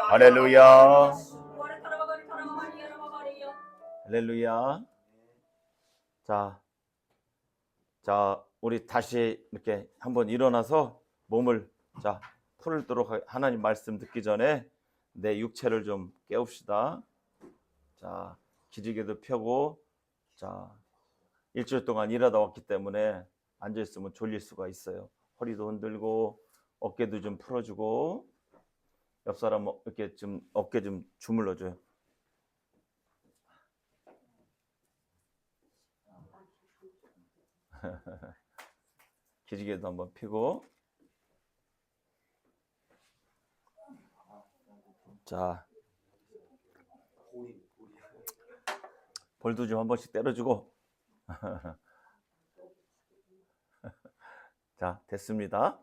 할렐루야. 할렐루야. 자, 우리 다시 이렇게 한번 일어나서 몸을 풀도록 하나님 말씀 듣기 전에 내 육체를 좀 깨웁시다. 자, 기지개도 펴고, 일주일 동안 일하다 왔기 때문에 앉아 있으면 졸릴 수가 있어요. 허리도 흔들고 어깨도 좀 풀어주고, 옆 사람 이렇게 좀 어깨 좀 주물러줘요. 기지개도 한번 펴고. 자, 볼도 좀 한 번씩 때려주고. 자, 됐습니다.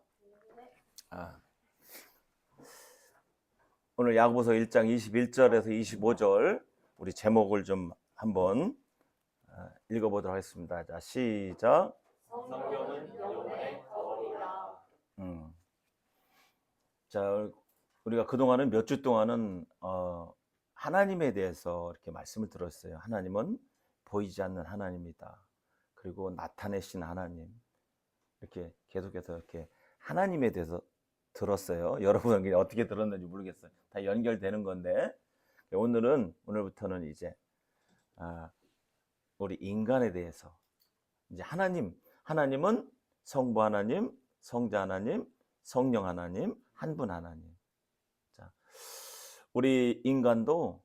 오늘 야고보서 1장 21절에서 25절 우리 제목을 좀 한번 읽어보도록 하겠습니다. 자, 시작. 성경은 영혼의 거울이다. 자, 우리가 그동안은 몇 주 동안은 하나님에 대해서 이렇게 말씀을 들었어요. 하나님은 보이지 않는 하나님이다. 그리고 나타내신 하나님. 이렇게 계속해서 이렇게 하나님에 대해서 들었어요. 여러분은 어떻게 들었는지 모르겠어요. 다 연결되는 건데, 오늘부터는 이제 우리 인간에 대해서, 이제 하나님은 성부 하나님, 성자 하나님, 성령 하나님, 한 분 하나님. 자, 우리 인간도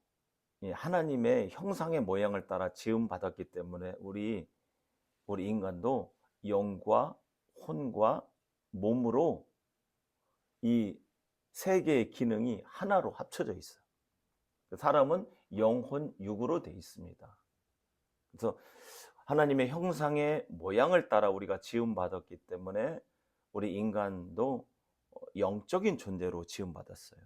하나님의 형상의 모양을 따라 지음 받았기 때문에 우리 인간도 영과 혼과 몸으로 이 세 개의 기능이 하나로 합쳐져 있어요. 사람은 영혼 육으로 되어 있습니다. 그래서 하나님의 형상의 모양을 따라 우리가 지음 받았기 때문에 우리 인간도 영적인 존재로 지음 받았어요.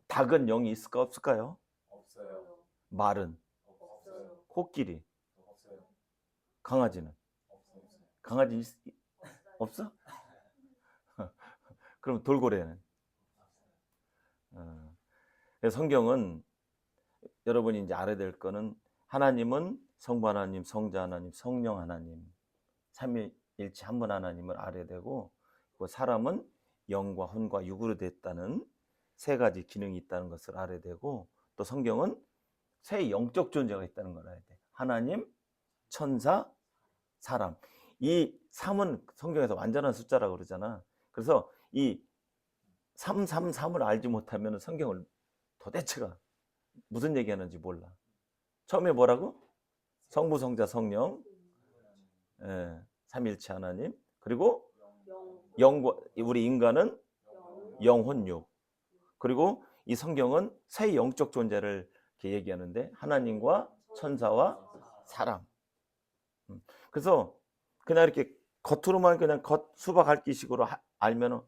닭은 영이 있을까 없을까요? 없어요. 말은? 없어요. 코끼리? 없어요. 강아지는? 없어요. 강아지 없어? 그럼 돌고래는? 성경은 여러분이 이제 알아야 될 거는 하나님은 성부 하나님, 성자 하나님, 성령 하나님, 삼위일체 한 분 하나님을 알아야 되고, 그 사람은 영과 혼과 육으로 됐다는 세 가지 기능이 있다는 것을 알아야 되고, 또 성경은 세 영적 존재가 있다는 걸 알아야 돼. 하나님, 천사, 사람. 이 3은 성경에서 완전한 숫자라고 그러잖아. 그래서 이 333을 알지 못하면 성경을 도대체가 무슨 얘기하는지 몰라. 처음에 뭐라고? 성부, 성자, 성령, 삼일체 하나님. 그리고 영과, 우리 인간은 영혼 육. 그리고 이 성경은 세 영적 존재를 이렇게 얘기하는데 하나님과 천사와 사람. 그래서 그냥 이렇게 겉으로만 그냥 수박 핥기식으로 알면은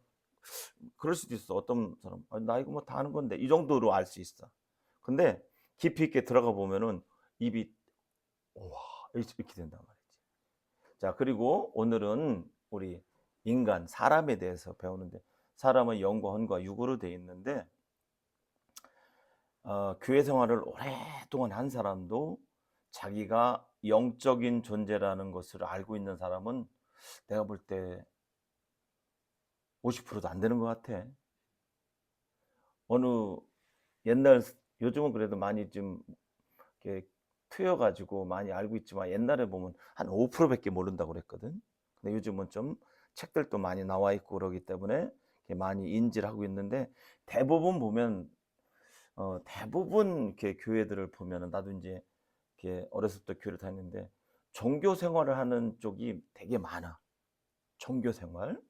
그럴 수도 있어. 어떤 사람 나 이거 뭐 다 아는 건데 이 정도로 알 수 있어. 근데 깊이 있게 들어가 보면은 입이 와 이렇게 된단 말이지. 자, 그리고 오늘은 우리 인간 사람에 대해서 배우는데, 사람은 영과 혼과 육으로 되어 있는데 교회 생활을 오랫동안 한 사람도 자기가 영적인 존재라는 것을 알고 있는 사람은 내가 볼 때 50%도 안 되는 것 같아. 요즘은 그래도 많이 좀 이렇게 트여가지고 많이 알고 있지만 옛날에 보면 한 5%밖에 모른다고 그랬거든. 근데 요즘은 좀 책들도 많이 나와 있고 그러기 때문에 많이 인지를 하고 있는데, 대부분 보면 대부분 이렇게 교회들을 보면은, 나도 이제 이렇게 어렸을 때 교회를 다녔는데 종교 생활을 하는 쪽이 되게 많아. 종교 생활.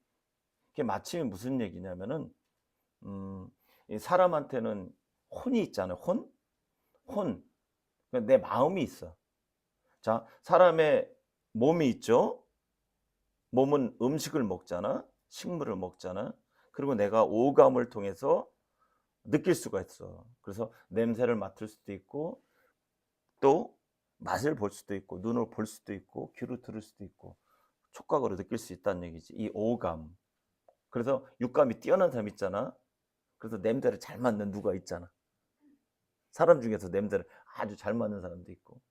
이게 마치 무슨 얘기냐면은 이 사람한테는 혼이 있잖아요. 혼. 내 마음이 있어. 자, 사람의 몸이 있죠. 몸은 음식을 먹잖아. 식물을 먹잖아. 그리고 내가 오감을 통해서 느낄 수가 있어. 그래서 냄새를 맡을 수도 있고, 또 맛을 볼 수도 있고, 눈으로 볼 수도 있고, 귀로 들을 수도 있고, 촉각으로 느낄 수 있다는 얘기지. 이 오감. 그래서 육감이 뛰어난 사람 있잖아. 그래서 냄새를 잘 맡는 누가 있잖아. 사람 중에서 냄새를 아주 잘 맡는 사람도 있고.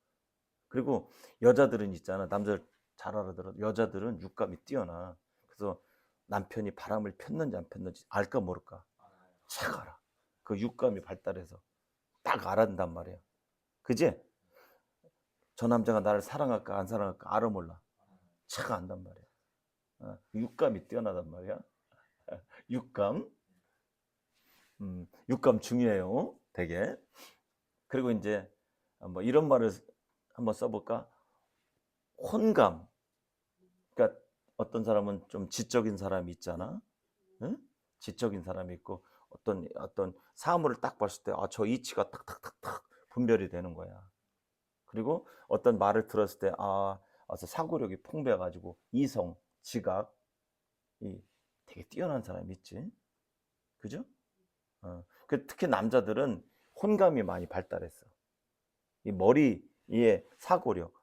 그리고 여자들은 있잖아. 남자들 잘 알아들어. 여자들은 육감이 뛰어나. 그래서 남편이 바람을 폈는지 안 폈는지 알까 모를까. 착 알아. 그 육감이 발달해서 딱 알아낸단 말이야. 그지? 저 남자가 나를 사랑할까 안 사랑할까 알아 몰라. 착 안단 말이야. 육감이 뛰어나단 말이야. 육감. 육감 중요해요. 되게. 그리고 이제 뭐 이런 말을 한번 써볼까? 혼감. 그러니까 어떤 사람은 좀 지적인 사람이 있잖아. 응? 지적인 사람이 있고 어떤 사물을 딱 봤을 때 저 이치가 탁탁탁탁 분별이 되는 거야. 그리고 어떤 말을 들었을 때 사고력이 풍부해가지고 이성, 지각 이 되게 뛰어난 사람이 있지. 그죠? 특히 남자들은 혼감이 많이 발달했어. 이 머리의 사고력.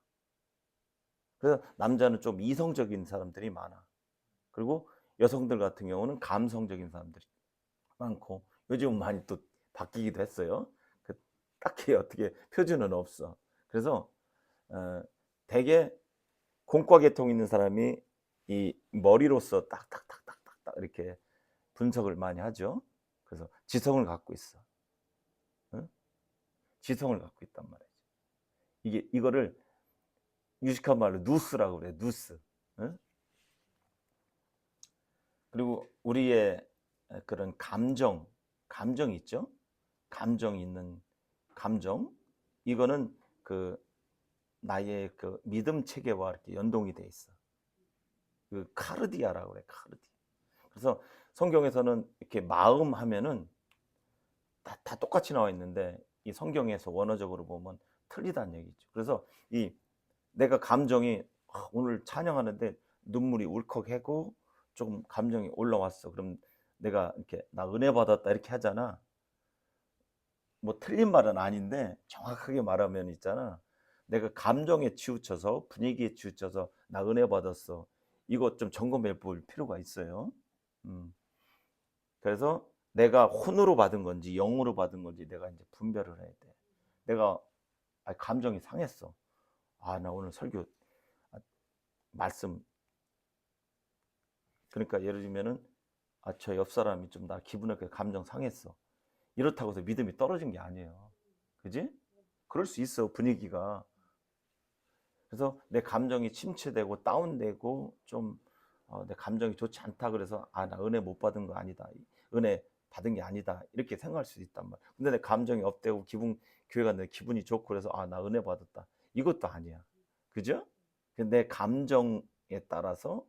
그래서 남자는 좀 이성적인 사람들이 많아. 그리고 여성들 같은 경우는 감성적인 사람들이 많고 요즘은 많이 또 바뀌기도 했어요. 딱히 어떻게 표준은 없어. 그래서 되게 공과계통 있는 사람이 이 머리로서 딱딱딱딱딱 이렇게 분석을 많이 하죠. 그래서 지성을 갖고 있어. 응? 지성을 갖고 있단 말이지. 이거를 유식한 말로 누스라고 그래. 누스. 응? 그리고 우리의 그런 감정이 있죠. 감정이 있는 감정. 이거는 나의 믿음 체계와 이렇게 연동이 돼 있어. 카르디아라고 그래. 카르디. 그래서 성경에서는 이렇게 마음 하면은 다 똑같이 나와 있는데 이 성경에서 원어적으로 보면 틀리다는 얘기죠. 그래서 내가 감정이 오늘 찬양하는데 눈물이 울컥하고 조금 감정이 올라왔어. 그럼 내가 이렇게 나 은혜 받았다 이렇게 하잖아. 뭐 틀린 말은 아닌데 정확하게 말하면 있잖아. 내가 감정에 치우쳐서 분위기에 치우쳐서 나 은혜 받았어. 이거 좀 점검해 볼 필요가 있어요. 음. 그래서 내가 혼으로 받은 건지 영으로 받은 건지 내가 이제 분별을 해야 돼. 내가 감정이 상했어. 나 오늘 설교 말씀 그러니까 예를 들면은 저 옆 사람이 좀 나 기분에 감정 상했어. 이렇다고 해서 믿음이 떨어진 게 아니에요. 그지? 그럴 수 있어 분위기가. 그래서 내 감정이 침체되고 다운되고 좀 내 감정이 좋지 않다 그래서 나 은혜 못 받은 거 아니다. 은혜 받은 게 아니다. 이렇게 생각할 수 있단 말이야. 근데 내 감정이 업되고 교회 갔는데 기분이 좋고 그래서 나 은혜 받았다. 이것도 아니야. 그죠? 내 감정에 따라서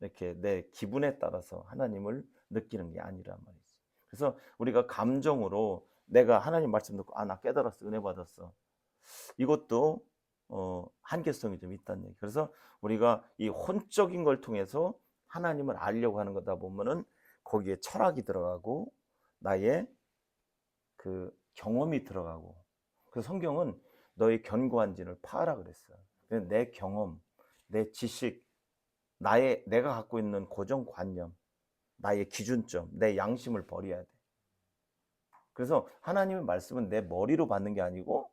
이렇게 내 기분에 따라서 하나님을 느끼는 게 아니란 말이지. 그래서 우리가 감정으로 내가 하나님 말씀 듣고 나 깨달았어. 은혜 받았어. 이것도 한계성이 좀 있다는 얘기. 그래서 우리가 이 혼적인 걸 통해서 하나님을 알려고 하는 거다 보면은 거기에 철학이 들어가고 나의 경험이 들어가고. 그래서 성경은 너의 견고한 진을 파하라 그랬어. 내 경험, 내 지식, 내가 갖고 있는 고정관념, 나의 기준점, 내 양심을 버려야 돼. 그래서 하나님의 말씀은 내 머리로 받는 게 아니고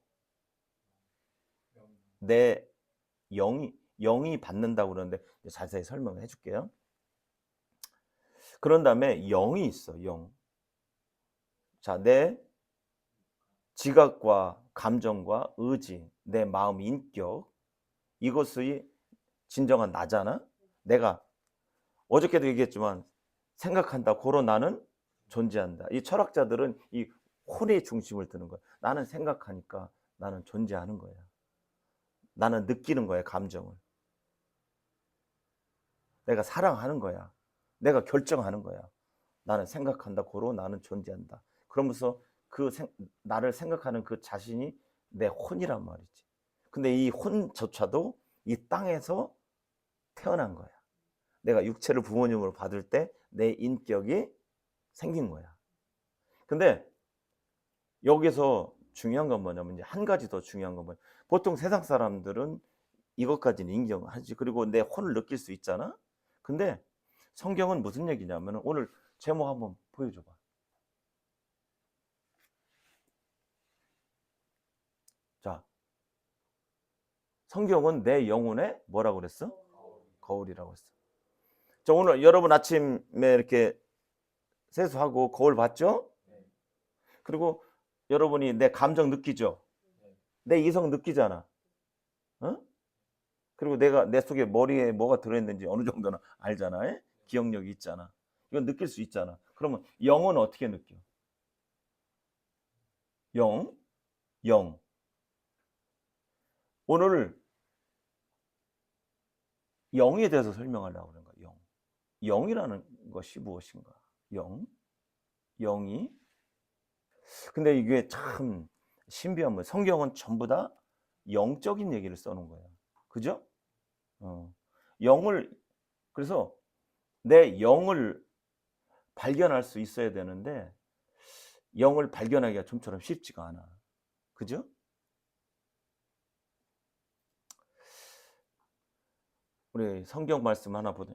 내 영이 받는다고 그러는데 자세히 설명을 해줄게요. 그런 다음에 영이 있어, 영. 자, 내 지각과 감정과 의지, 내 마음, 인격, 이것이 진정한 나잖아. 내가 어저께도 얘기했지만 생각한다, 고로 나는 존재한다. 이 철학자들은 이 혼의 중심을 두는 거야. 나는 생각하니까 나는 존재하는 거야. 나는 느끼는 거야, 감정을. 내가 사랑하는 거야. 내가 결정하는 거야. 나는 생각한다, 고로 나는 존재한다. 그러면서 나를 생각하는 그 자신이 내 혼이란 말이지. 근데 이 혼조차도 이 땅에서 태어난 거야. 내가 육체를 부모님으로 받을 때 내 인격이 생긴 거야. 근데 여기서 중요한 건 뭐냐면 이제 한 가지 더 중요한 건 뭐냐. 보통 세상 사람들은 이것까지는 인정하지. 그리고 내 혼을 느낄 수 있잖아. 근데 성경은 무슨 얘기냐면 오늘 제목 한번 보여줘봐. 성경은 내 영혼의 뭐라고 그랬어? 거울이라고 했어. 자, 오늘 여러분 아침에 이렇게 세수하고 거울 봤죠? 그리고 여러분이 내 감정 느끼죠? 내 이성 느끼잖아. 어? 그리고 내가 내 속에 머리에 뭐가 들어있는지 어느 정도는 알잖아. 에? 기억력이 있잖아. 이건 느낄 수 있잖아. 그러면 영은 어떻게 느껴? 영. 오늘 영에 대해서 설명하려고 하는 거야. 영이라는 것이 무엇인가? 영이. 근데 이게 참 신비한 거예요. 성경은 전부 다 영적인 얘기를 써놓은 거예요. 그죠? 영을, 그래서 내 영을 발견할 수 있어야 되는데 영을 발견하기가 좀처럼 쉽지가 않아. 그죠? 우리 성경 말씀 하나 보자.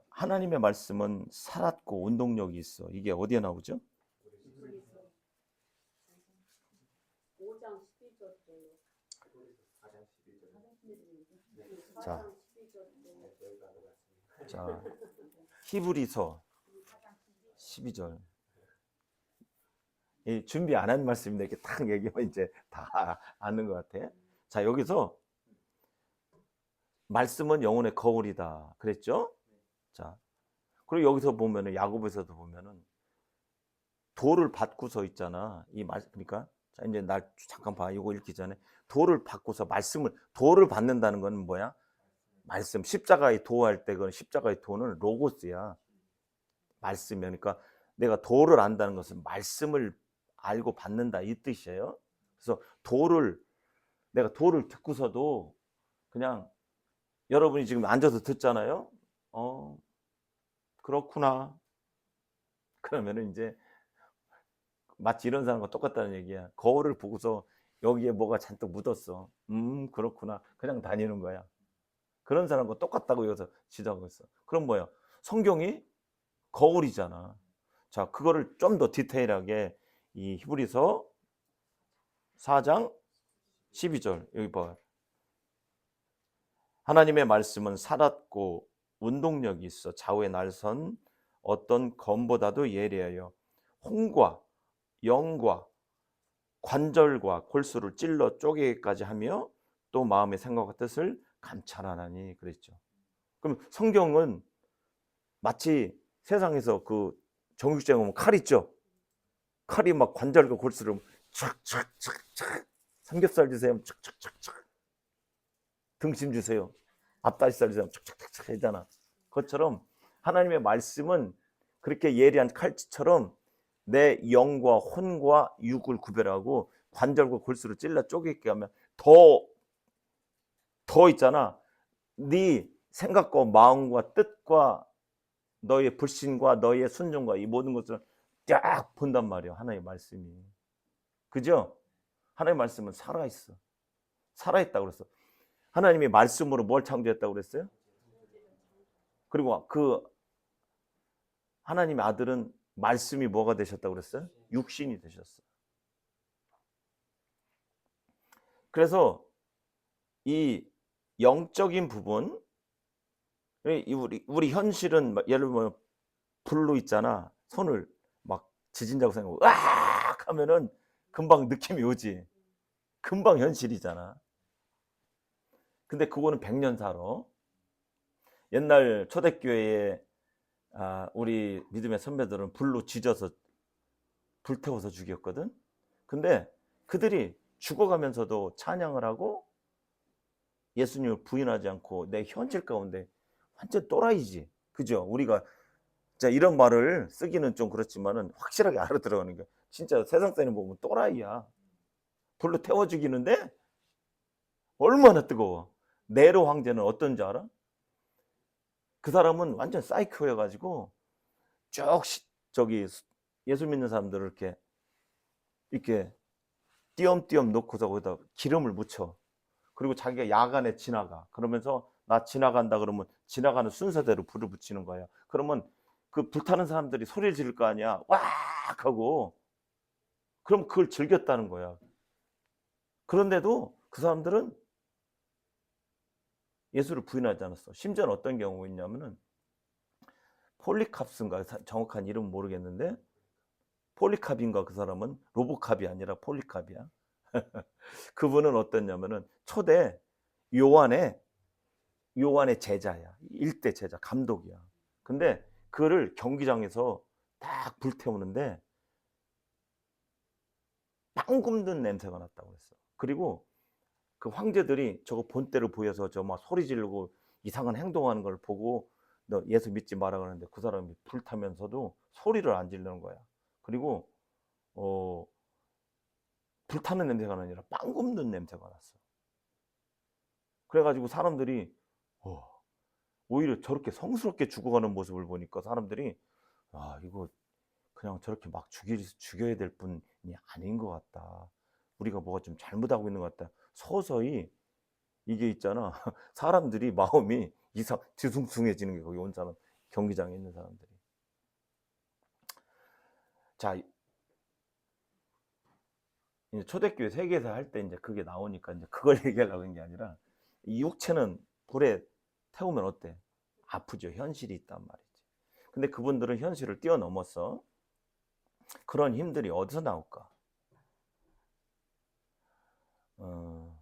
하나님의 말씀은 살았고 운동력이 있어. 이게 어디에 나오죠? 5장 11절이에요. 자, 히브리서 12절. 준비 안 한 말씀인데 이렇게 딱 얘기하면 이제 다 아는 것 같아. 자, 여기서 말씀은 영혼의 거울이다 그랬죠? 자, 그리고 여기서 보면은 야고보에서도 보면은 돌을 받고서 있잖아. 이 말, 그러니까 자, 이제 날 잠깐 봐. 이거 읽기 전에 돌을 받고서 돌을 받는다는 건 뭐야? 말씀. 십자가의 도할 때 그 십자가의 도는 로고스야. 말씀이야. 그러니까 내가 도를 안다는 것은 말씀을 알고 받는다 이 뜻이에요. 그래서 내가 도를 듣고서도 그냥 여러분이 지금 앉아서 듣잖아요. 그렇구나. 그러면은 이제 마치 이런 사람과 똑같다는 얘기야. 거울을 보고서 여기에 뭐가 잔뜩 묻었어. 그렇구나. 그냥 다니는 거야. 그런 사람과 똑같다고 여기서 지적하고 있어. 그럼 뭐야? 성경이 거울이잖아. 자, 그거를 좀 더 디테일하게 이 히브리서 4장 12절 여기 봐. 하나님의 말씀은 살았고 운동력이 있어 좌우의 날선 어떤 검보다도 예리하여 혼과 영과 관절과 골수를 찔러 쪼개기까지 하며 또 마음의 생각과 뜻을 감찰하나니 그랬죠. 그럼 성경은 마치 세상에서 그 정육점 보면 칼 있죠. 칼이 막 관절과 골수를 착착착착 삼겹살 주세요. 착착착착 등심 주세요. 앞다리살 주세요. 착착착착 하잖아. 그것처럼 하나님의 말씀은 그렇게 예리한 칼치처럼 내 영과 혼과 육을 구별하고 관절과 골수를 찔러 쪼개게 하면 더 있잖아. 네 생각과 마음과 뜻과 너의 불신과 너의 순종과 이 모든 것을 쫙 본단 말이야. 하나님의 말씀이. 그죠? 하나님의 말씀은 살아있어. 살아있다고 그랬어. 하나님이 말씀으로 뭘 창조했다고 그랬어요? 그리고 그 하나님의 아들은 말씀이 뭐가 되셨다고 그랬어요? 육신이 되셨어요. 그래서 이 영적인 부분, 우리 현실은 예를 들면 불로 있잖아. 손을 막 지진다고 생각하고 으악 하면은 금방 느낌이 오지. 금방 현실이잖아. 근데 그거는 100년 살아. 옛날 초대교회에 우리 믿음의 선배들은 불로 지져서 불태워서 죽였거든. 근데 그들이 죽어가면서도 찬양을 하고 예수님을 부인하지 않고 내 현실 가운데 완전 또라이지. 그죠? 우리가 자 이런 말을 쓰기는 좀 그렇지만은 확실하게 알아들어가는 게 진짜 세상 사람 보면 또라이야. 불로 태워 죽이는데 얼마나 뜨거워. 네로 황제는 어떤지 알아? 그 사람은 완전 사이코여가지고 쭉 저기 예수 믿는 사람들을 이렇게 띄엄띄엄 놓고서 거기다 기름을 묻혀. 그리고 자기가 야간에 지나가. 그러면서 나 지나간다 그러면 지나가는 순서대로 불을 붙이는 거야. 그러면 그 불타는 사람들이 소리를 지를 거 아니야. 왁 하고. 그럼 그걸 즐겼다는 거야. 그런데도 그 사람들은 예수를 부인하지 않았어. 심지어는 어떤 경우가 있냐면은 폴리캅스인가 정확한 이름은 모르겠는데 폴리캅인가 그 사람은 로보캅이 아니라 폴리캅이야. 그분은 어땠냐면은 초대 요한의 제자야. 일대 제자, 감독이야. 근데 그를 경기장에서 딱 불태우는데 빵 굽는 냄새가 났다고 그랬어. 그리고 그 황제들이 저거 본때를 보여서 저 막 소리 지르고 이상한 행동하는 걸 보고 너 예수 믿지 마라 그러는데 그 사람이 불타면서도 소리를 안 지르는 거야. 그리고 어, 불타는 냄새가 아니라 빵 굽는 냄새가 났어. 그래가지고 사람들이 어, 오히려 저렇게 성스럽게 죽어가는 모습을 보니까 사람들이 아 이거 그냥 저렇게 막 죽여야 될 분이 아닌 것 같다. 우리가 뭐가 좀 잘못하고 있는 것 같다. 서서히 이게 있잖아. 사람들이 마음이 이상 뒤숭숭해지는 게 거기 온 사람 경기장에 있는 사람들이. 자 이제 초대교회 세계에서 할 때 이제 그게 나오니까 이제 그걸 얘기하려고 한 게 아니라 이 육체는 불에 태우면 어때? 아프죠. 현실이 있단 말이지. 근데 그분들은 현실을 뛰어넘어서 그런 힘들이 어디서 나올까? 어,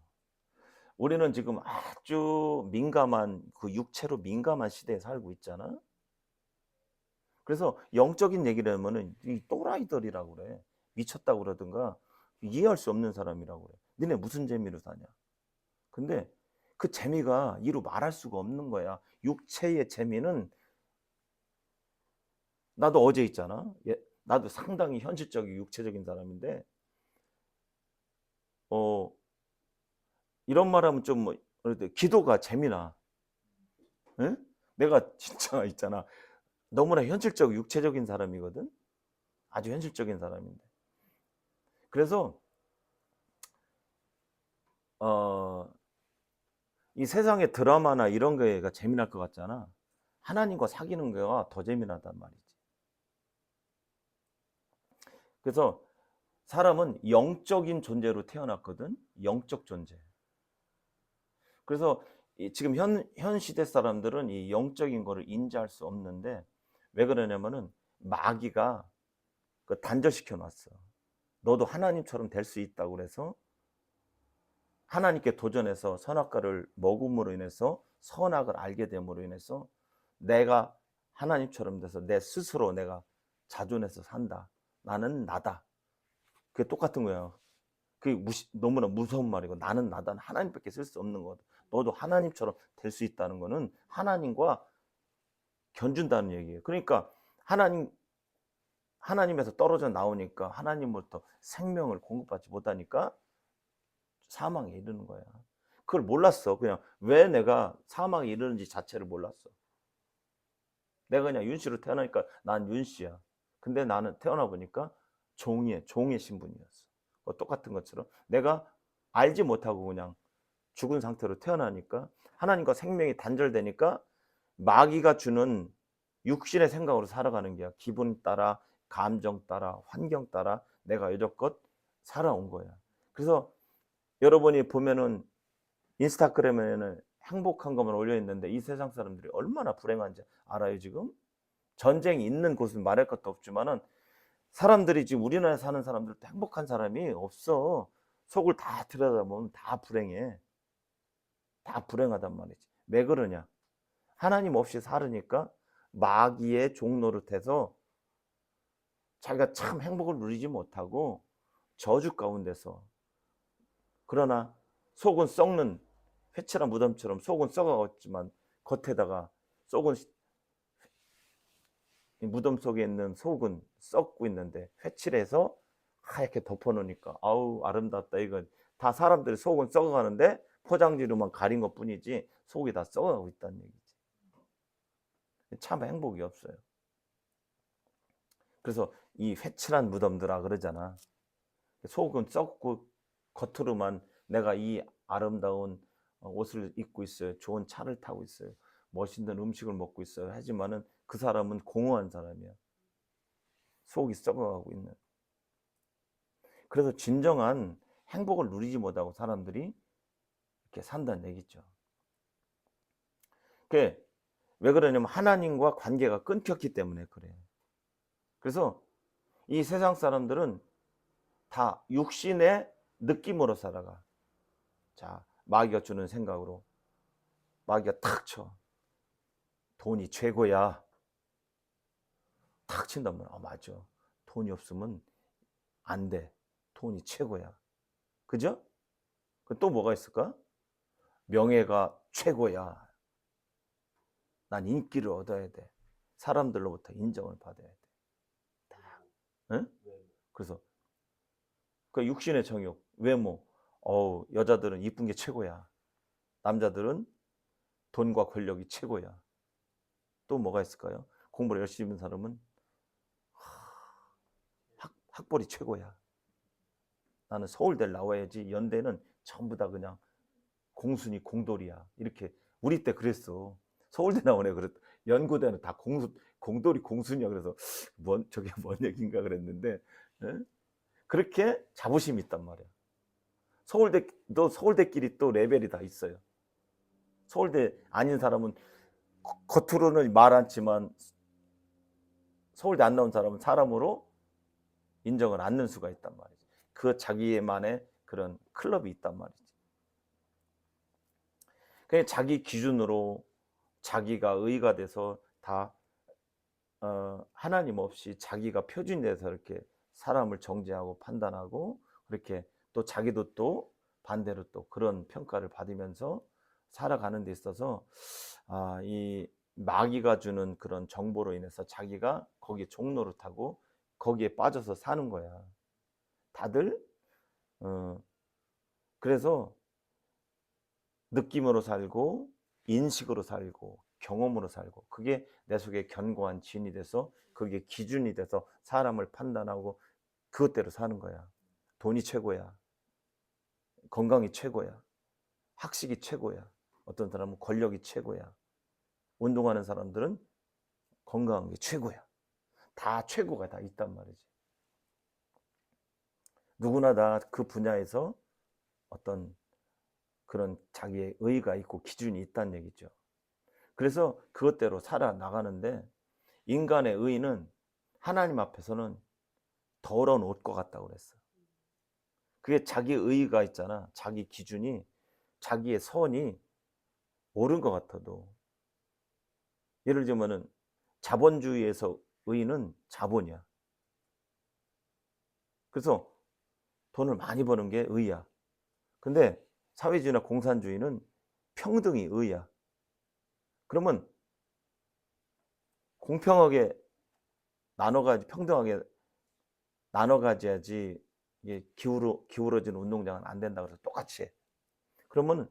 우리는 지금 아주 민감한 그 육체로 민감한 시대에 살고 있잖아. 그래서 영적인 얘기를 하면은 이 또라이들이라고 그래. 미쳤다고 그러든가 이해할 수 없는 사람이라고 그래. 니네 무슨 재미로 사냐? 근데 그 재미가 이루 말할 수가 없는 거야. 육체의 재미는 나도 어제 있잖아. 나도 상당히 현실적인 육체적인 사람인데 어 이런 말하면 좀 뭐 기도가 재미나. 응? 내가 진짜 있잖아. 너무나 현실적 육체적인 사람이거든. 아주 현실적인 사람인데. 그래서 어, 이 세상의 드라마나 이런 거가 재미날 것 같잖아. 하나님과 사귀는 거가 더 재미나단 말이지. 그래서 사람은 영적인 존재로 태어났거든. 영적 존재. 그래서 지금 현 시대 사람들은 이 영적인 거를 인지할 수 없는데 왜 그러냐면은 마귀가 그 단절시켜 놨어. 너도 하나님처럼 될 수 있다고 그래서 하나님께 도전해서 선악과를 먹음으로 인해서 선악을 알게 됨으로 인해서 내가 하나님처럼 돼서 내 스스로 내가 자존해서 산다. 나는 나다. 그게 똑같은 거야. 그게 너무나 무서운 말이고 나는 나다. 하나님밖에 쓸 수 없는 거다. 너도 하나님처럼 될 수 있다는 거는 하나님과 견준다는 얘기예요. 그러니까 하나님에서 떨어져 나오니까 하나님으로부터 생명을 공급받지 못하니까 사망에 이르는 거야. 그걸 몰랐어. 그냥 왜 내가 사망에 이르는지 자체를 몰랐어. 내가 그냥 윤씨로 태어나니까 난 윤씨야. 근데 나는 태어나 보니까 종의 신분이었어. 똑같은 것처럼 내가 알지 못하고 그냥 죽은 상태로 태어나니까 하나님과 생명이 단절되니까 마귀가 주는 육신의 생각으로 살아가는 게야. 기분 따라, 감정 따라, 환경 따라 내가 여지껏 살아온 거야. 그래서 여러분이 보면은 인스타그램에는 행복한 것만 올려 있는데 이 세상 사람들이 얼마나 불행한지 알아요, 지금? 전쟁이 있는 곳은 말할 것도 없지만은 사람들이 지금 우리나라에 사는 사람들도 행복한 사람이 없어. 속을 다 들여다보면 다 불행해. 다 불행하단 말이지. 왜 그러냐? 하나님 없이 살으니까 마귀의 종노릇해서 자기가 참 행복을 누리지 못하고 저주 가운데서 그러나 속은 썩는 회칠한 무덤처럼 속은 썩어갔지만 겉에다가 속은 무덤 속에 있는 속은 썩고 있는데 회칠해서 하얗게 덮어놓으니까 아우 아름답다. 이건 다 사람들이 속은 썩어가는데 포장지로만 가린 것뿐이지 속이 다 썩어가고 있다는 얘기지. 참 행복이 없어요. 그래서 이 회칠한 무덤들아 그러잖아. 속은 썩고 겉으로만 내가 이 아름다운 옷을 입고 있어요. 좋은 차를 타고 있어요. 멋있는 음식을 먹고 있어요. 하지만은 그 사람은 공허한 사람이야. 속이 썩어가고 있는. 그래서 진정한 행복을 누리지 못하고 사람들이 이렇게 산다는 얘기죠. 그게 왜 그러냐면 하나님과 관계가 끊겼기 때문에 그래요. 그래서 이 세상 사람들은 다 육신의 느낌으로 살아가. 자, 마귀가 주는 생각으로 마귀가 탁 쳐. 돈이 최고야. 탁 친단 말이야. 맞아. 돈이 없으면 안 돼. 돈이 최고야. 그죠? 또 뭐가 있을까? 명예가 최고야. 난 인기를 얻어야 돼. 사람들로부터 인정을 받아야 돼. 응? 그래서 그 육신의 정욕, 외모. 여자들은 이쁜 게 최고야. 남자들은 돈과 권력이 최고야. 또 뭐가 있을까요? 공부를 열심히 하는 사람은 학벌이 최고야. 나는 서울대를 나와야지. 연대는 전부 다 그냥 공순이 공돌이야. 이렇게 우리 때 그랬어. 서울대 나오네. 그랬. 연고대는 다 공돌이 공순이야. 그래서 저게 뭔 얘기인가 그랬는데, 에? 그렇게 자부심이 있단 말이야. 서울대끼리 또 레벨이 다 있어요. 서울대 아닌 사람은 겉으로는 말 않지만 서울대 안 나온 사람은 사람으로 인정을 않는 수가 있단 말이지. 그 자기만의 그런 클럽이 있단 말이지. 그냥 자기 기준으로 자기가 의가 돼서 다 하나님 없이 자기가 표준이 돼서 이렇게 사람을 정죄하고 판단하고 그렇게 또 자기도 또 반대로 또 그런 평가를 받으면서 살아가는 데 있어서 이 마귀가 주는 그런 정보로 인해서 자기가 거기에 종노릇하고 거기에 빠져서 사는 거야. 다들 그래서 느낌으로 살고 인식으로 살고 경험으로 살고 그게 내 속에 견고한 진이 돼서 그게 기준이 돼서 사람을 판단하고 그것대로 사는 거야. 돈이 최고야. 건강이 최고야. 학식이 최고야. 어떤 사람은 권력이 최고야. 운동하는 사람들은 건강한 게 최고야. 다 최고가 다 있단 말이지. 누구나 다 그 분야에서 어떤 그런 자기의 의의가 있고 기준이 있다는 얘기죠. 그래서 그것대로 살아나가는데 인간의 의의는 하나님 앞에서는 더러운 옷과 같다고 그랬어. 그게 자기 의의가 있잖아. 자기 기준이 자기의 선이 옳은 것 같아도 예를 들면은 자본주의에서 의의는 자본이야. 그래서 돈을 많이 버는 게 의의야. 근데 사회주의나 공산주의는 평등이 의의야. 그러면 공평하게 평등하게 나눠 가져야지 이게 기울어진 운동장은 안 된다 그래서 똑같이 해. 그러면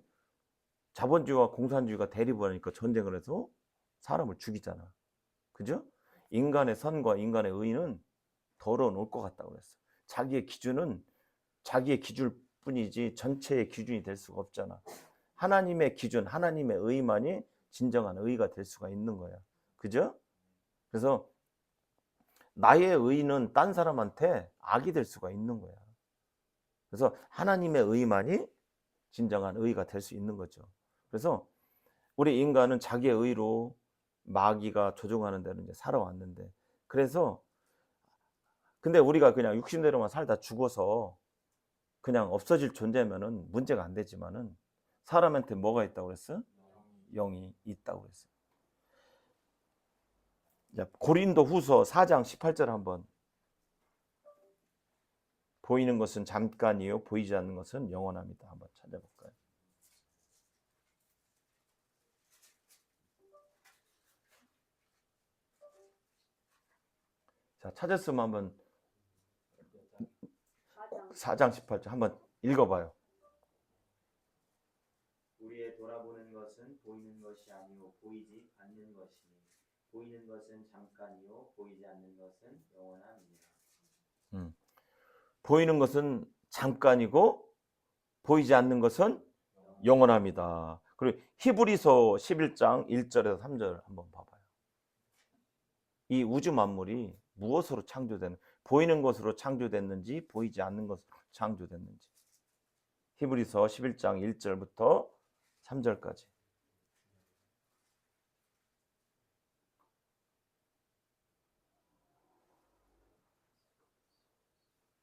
자본주의와 공산주의가 대립을 하니까 전쟁을 해서 사람을 죽이잖아. 그죠? 인간의 선과 인간의 의는 더러운 옷 것 같다고 그랬어. 자기의 기준은 자기의 기준뿐이지 전체의 기준이 될 수가 없잖아. 하나님의 기준, 하나님의 의만이 진정한 의가 될 수가 있는 거야. 그죠? 그래서 나의 의는 딴 사람한테 악이 될 수가 있는 거야. 그래서 하나님의 의만이 진정한 의가 될 수 있는 거죠. 그래서 우리 인간은 자기의 의로 마귀가 조종하는 대로 이제 살아왔는데 그래서 근데 우리가 그냥 육신대로만 살다 죽어서 그냥 없어질 존재면은 문제가 안 되지만은 사람한테 뭐가 있다고 그랬어? 영이 있다고 그랬어요. 고린도 후서 4장 18절 한번 보이는 것은 잠깐이요 보이지 않는 것은 영원합니다. 한번 찾아볼까요? 자, 찾았으면 한번 4장 18절 한번 읽어봐요. 우리의 돌아보는 것은 보이는 것이 아니요 보이지 않는 것이니 보이는 것은 잠깐이요 보이지 않는 것은 영원함이니라. 보이는 것은 잠깐이고 보이지 않는 것은 영원합니다. 그리고 히브리서 11장 1절에서 3절 한번 봐봐요. 이 우주 만물이 무엇으로 창조된 보이는 것으로 창조됐는지 보이지 않는 것으로 창조됐는지 히브리서 11장 1절부터 3절까지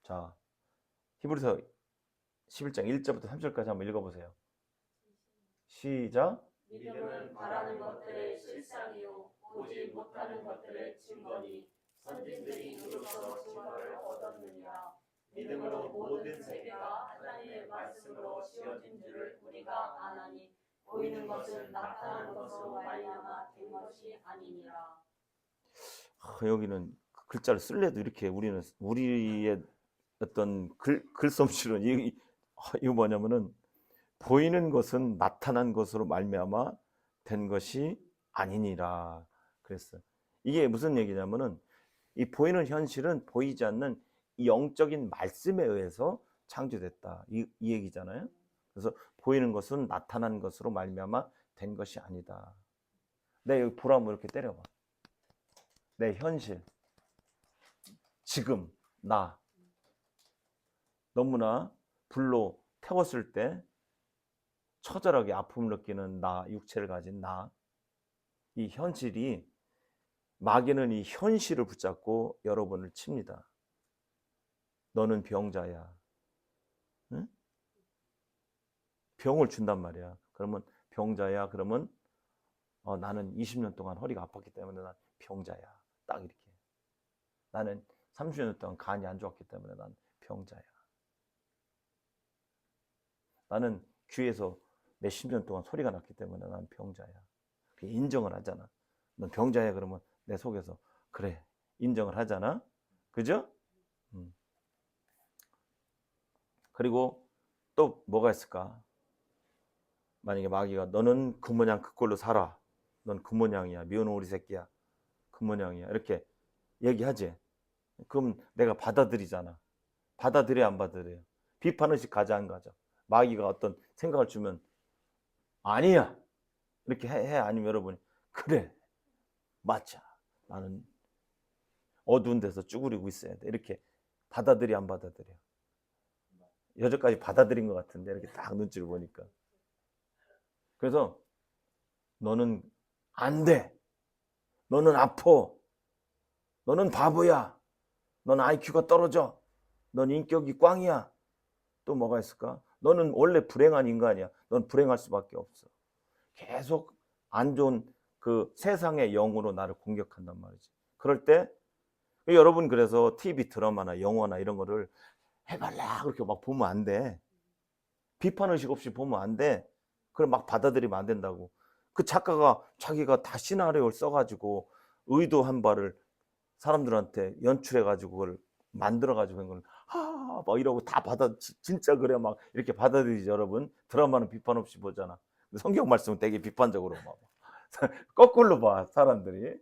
자, 히브리서 11장 1절부터 3절까지 한번 읽어보세요. 시작. 믿음은 바라는 것들의 실상이요 보지 못하는 것들의 증거니 선진들이 이로써 증거를 얻었느니라. 믿음으로 모든 세계가 하나님의 말씀으로 지어진 줄을 우리가 아나니 보이는 것은 나타난 것으로 말미암아 된 것이 아니니라. 여기는 글자를 쓸래도 이렇게 우리의 어떤 글솜씨는 이거 뭐냐면은 보이는 것은 나타난 것으로 말미암아 된 것이 아니니라 그랬어요. 이게 무슨 얘기냐면은 이 보이는 현실은 보이지 않는 이 영적인 말씀에 의해서 창조됐다 이 얘기잖아요. 그래서 보이는 것은 나타난 것으로 말미암아 된 것이 아니다. 내 여기 보라고 이렇게 때려봐. 내 현실 지금 나 너무나 불로 태웠을 때 처절하게 아픔을 느끼는 나, 육체를 가진 나, 이 현실이 마귀는 이 현실을 붙잡고 여러분을 칩니다. 너는 병자야. 응? 병을 준단 말이야. 그러면 병자야. 그러면 나는 20년 동안 허리가 아팠기 때문에 난 병자야. 딱 이렇게. 나는 30년 동안 간이 안 좋았기 때문에 난 병자야. 나는 귀에서 몇십 년 동안 소리가 났기 때문에 난 병자야. 인정을 하잖아. 넌 병자야 그러면 내 속에서 그래 인정을 하잖아. 그죠? 그리고 또 뭐가 있을까? 만약에 마귀가 너는 그 모양 그 꼴로 살아. 넌 그 모양이야. 미운 오리 새끼야. 그 모양이야. 이렇게 얘기하지. 그럼 내가 받아들이잖아. 받아들여 안 받아들여? 비판의식 가져 안 가져? 마귀가 어떤 생각을 주면 아니야 이렇게 해. 아니면 여러분이 그래 맞아 나는 어두운 데서 쭈그리고 있어야 돼 이렇게 받아들여 안 받아들여? 여태까지 받아들인 것 같은데 이렇게 딱 눈치를 보니까. 그래서 너는 안 돼, 너는 아파, 너는 바보야, 넌 IQ가 떨어져, 넌 인격이 꽝이야. 또 뭐가 있을까? 너는 원래 불행한 인간이야. 넌 불행할 수밖에 없어. 계속 안 좋은 그 세상의 영으로 나를 공격한단 말이지. 그럴 때 여러분 그래서 TV 드라마나 영화나 이런 거를 해발라 그렇게 막 보면 안 돼. 비판의식 없이 보면 안 돼. 그걸 막 받아들이면 안 된다고. 그 작가가 자기가 다 시나리오를 써가지고 의도한 바를 사람들한테 연출해가지고 그걸 만들어가지고 그걸 막 이러고 다 진짜 그래 막 이렇게 받아들이지. 여러분 드라마는 비판 없이 보잖아. 성경 말씀은 되게 비판적으로 봐. 거꾸로 봐 사람들이.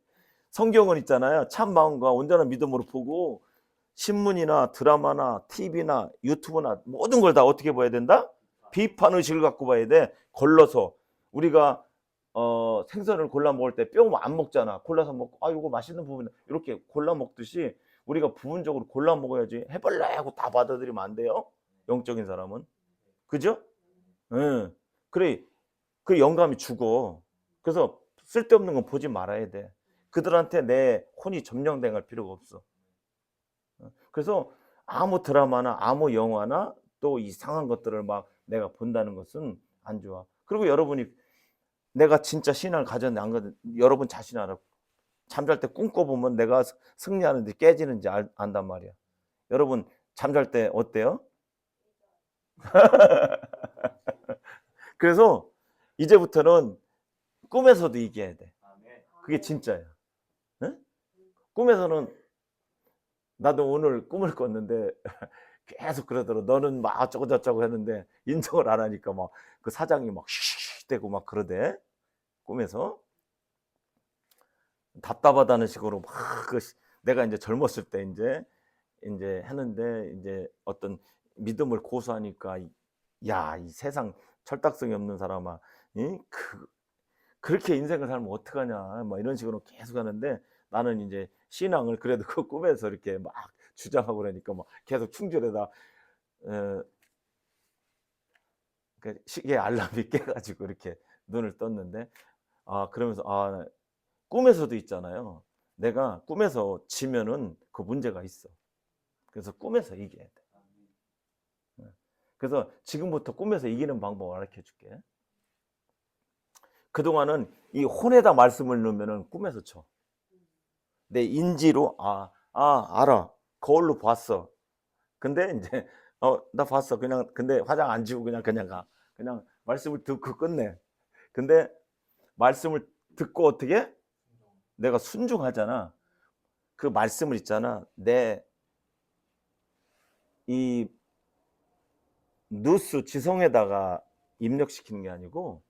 성경은 있잖아요. 참 마음과 온전한 믿음으로 보고 신문이나 드라마나 TV나 유튜브나 모든 걸 다 어떻게 봐야 된다? 비판의식을 갖고 봐야 돼. 걸러서 우리가 생선을 골라 먹을 때 뼈 안 먹잖아. 골라서 먹고 이거 맛있는 부분 이렇게 골라 먹듯이 우리가 부분적으로 골라 먹어야지. 해볼래 하고 다 받아들이면 안 돼요. 영적인 사람은. 그죠? 응. 그래 그 영감이 죽어. 그래서 쓸데없는 건 보지 말아야 돼. 그들한테 내 혼이 점령될 필요가 없어. 그래서 아무 드라마나 아무 영화나 또 이상한 것들을 막 내가 본다는 것은 안 좋아. 그리고 여러분이 내가 진짜 신앙을 가졌는지 안 가졌는지 여러분 자신 알아. 잠잘 때 꿈꿔보면 내가 승리하는지 깨지는지 안단 말이야. 여러분 잠잘 때 어때요? 그래서 이제부터는 꿈에서도 이겨야 돼. 그게 진짜야. 응? 꿈에서는 나도 오늘 꿈을 꿨는데 계속 그러더라고. 너는 막 어쩌고 저쩌고 했는데 인정을 안 하니까 막 그 사장이 막 쉬쉬 대고 막 그러대. 꿈에서 답답하다는 식으로 막 내가 이제 젊었을 때 이제 하는데 이제 어떤 믿음을 고수하니까 야, 이 세상 철딱성이 없는 사람아, 그렇게 인생을 살면 어떡하냐, 막 이런 식으로 계속 하는데 나는 이제 신앙을 그래도 그 꿈에서 이렇게 막 주장하고 그러니까 막 계속 충절에다 그 시계 알람이 깨가지고 이렇게 눈을 떴는데 그러면서 꿈에서도 있잖아요. 내가 꿈에서 지면은 그 문제가 있어. 그래서 꿈에서 이겨야 돼. 그래서 지금부터 꿈에서 이기는 방법을 가르쳐 줄게. 그동안은 이 혼에다 말씀을 넣으면 꿈에서 쳐. 내 인지로 알아. 거울로 봤어. 근데 이제 나 봤어. 그냥 근데 화장 안 지우고 그냥 가. 그냥 말씀을 듣고 끝내. 근데 말씀을 듣고 어떻게? 내가 순종하잖아. 그 말씀을 있잖아. 내 이 뉴스 지성에다가 입력시키는 게 아니고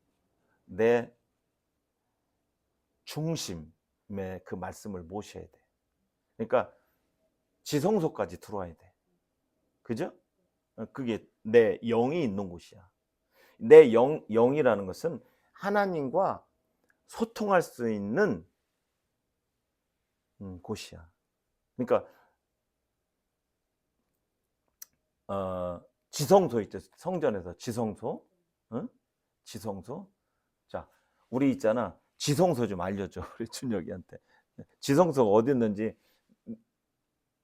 내 중심에 그 말씀을 모셔야 돼. 그러니까 지성소까지 들어와야 돼. 그죠? 그게 내 영이 있는 곳이야. 내 영이라는 것은 하나님과 소통할 수 있는 곳이야. 그러니까 지성소 있죠. 성전에서 지성소. 응? 지성소. 자, 우리 있잖아. 지성소 좀 알려줘. 우리 준혁이한테. 지성소가 어디 있는지,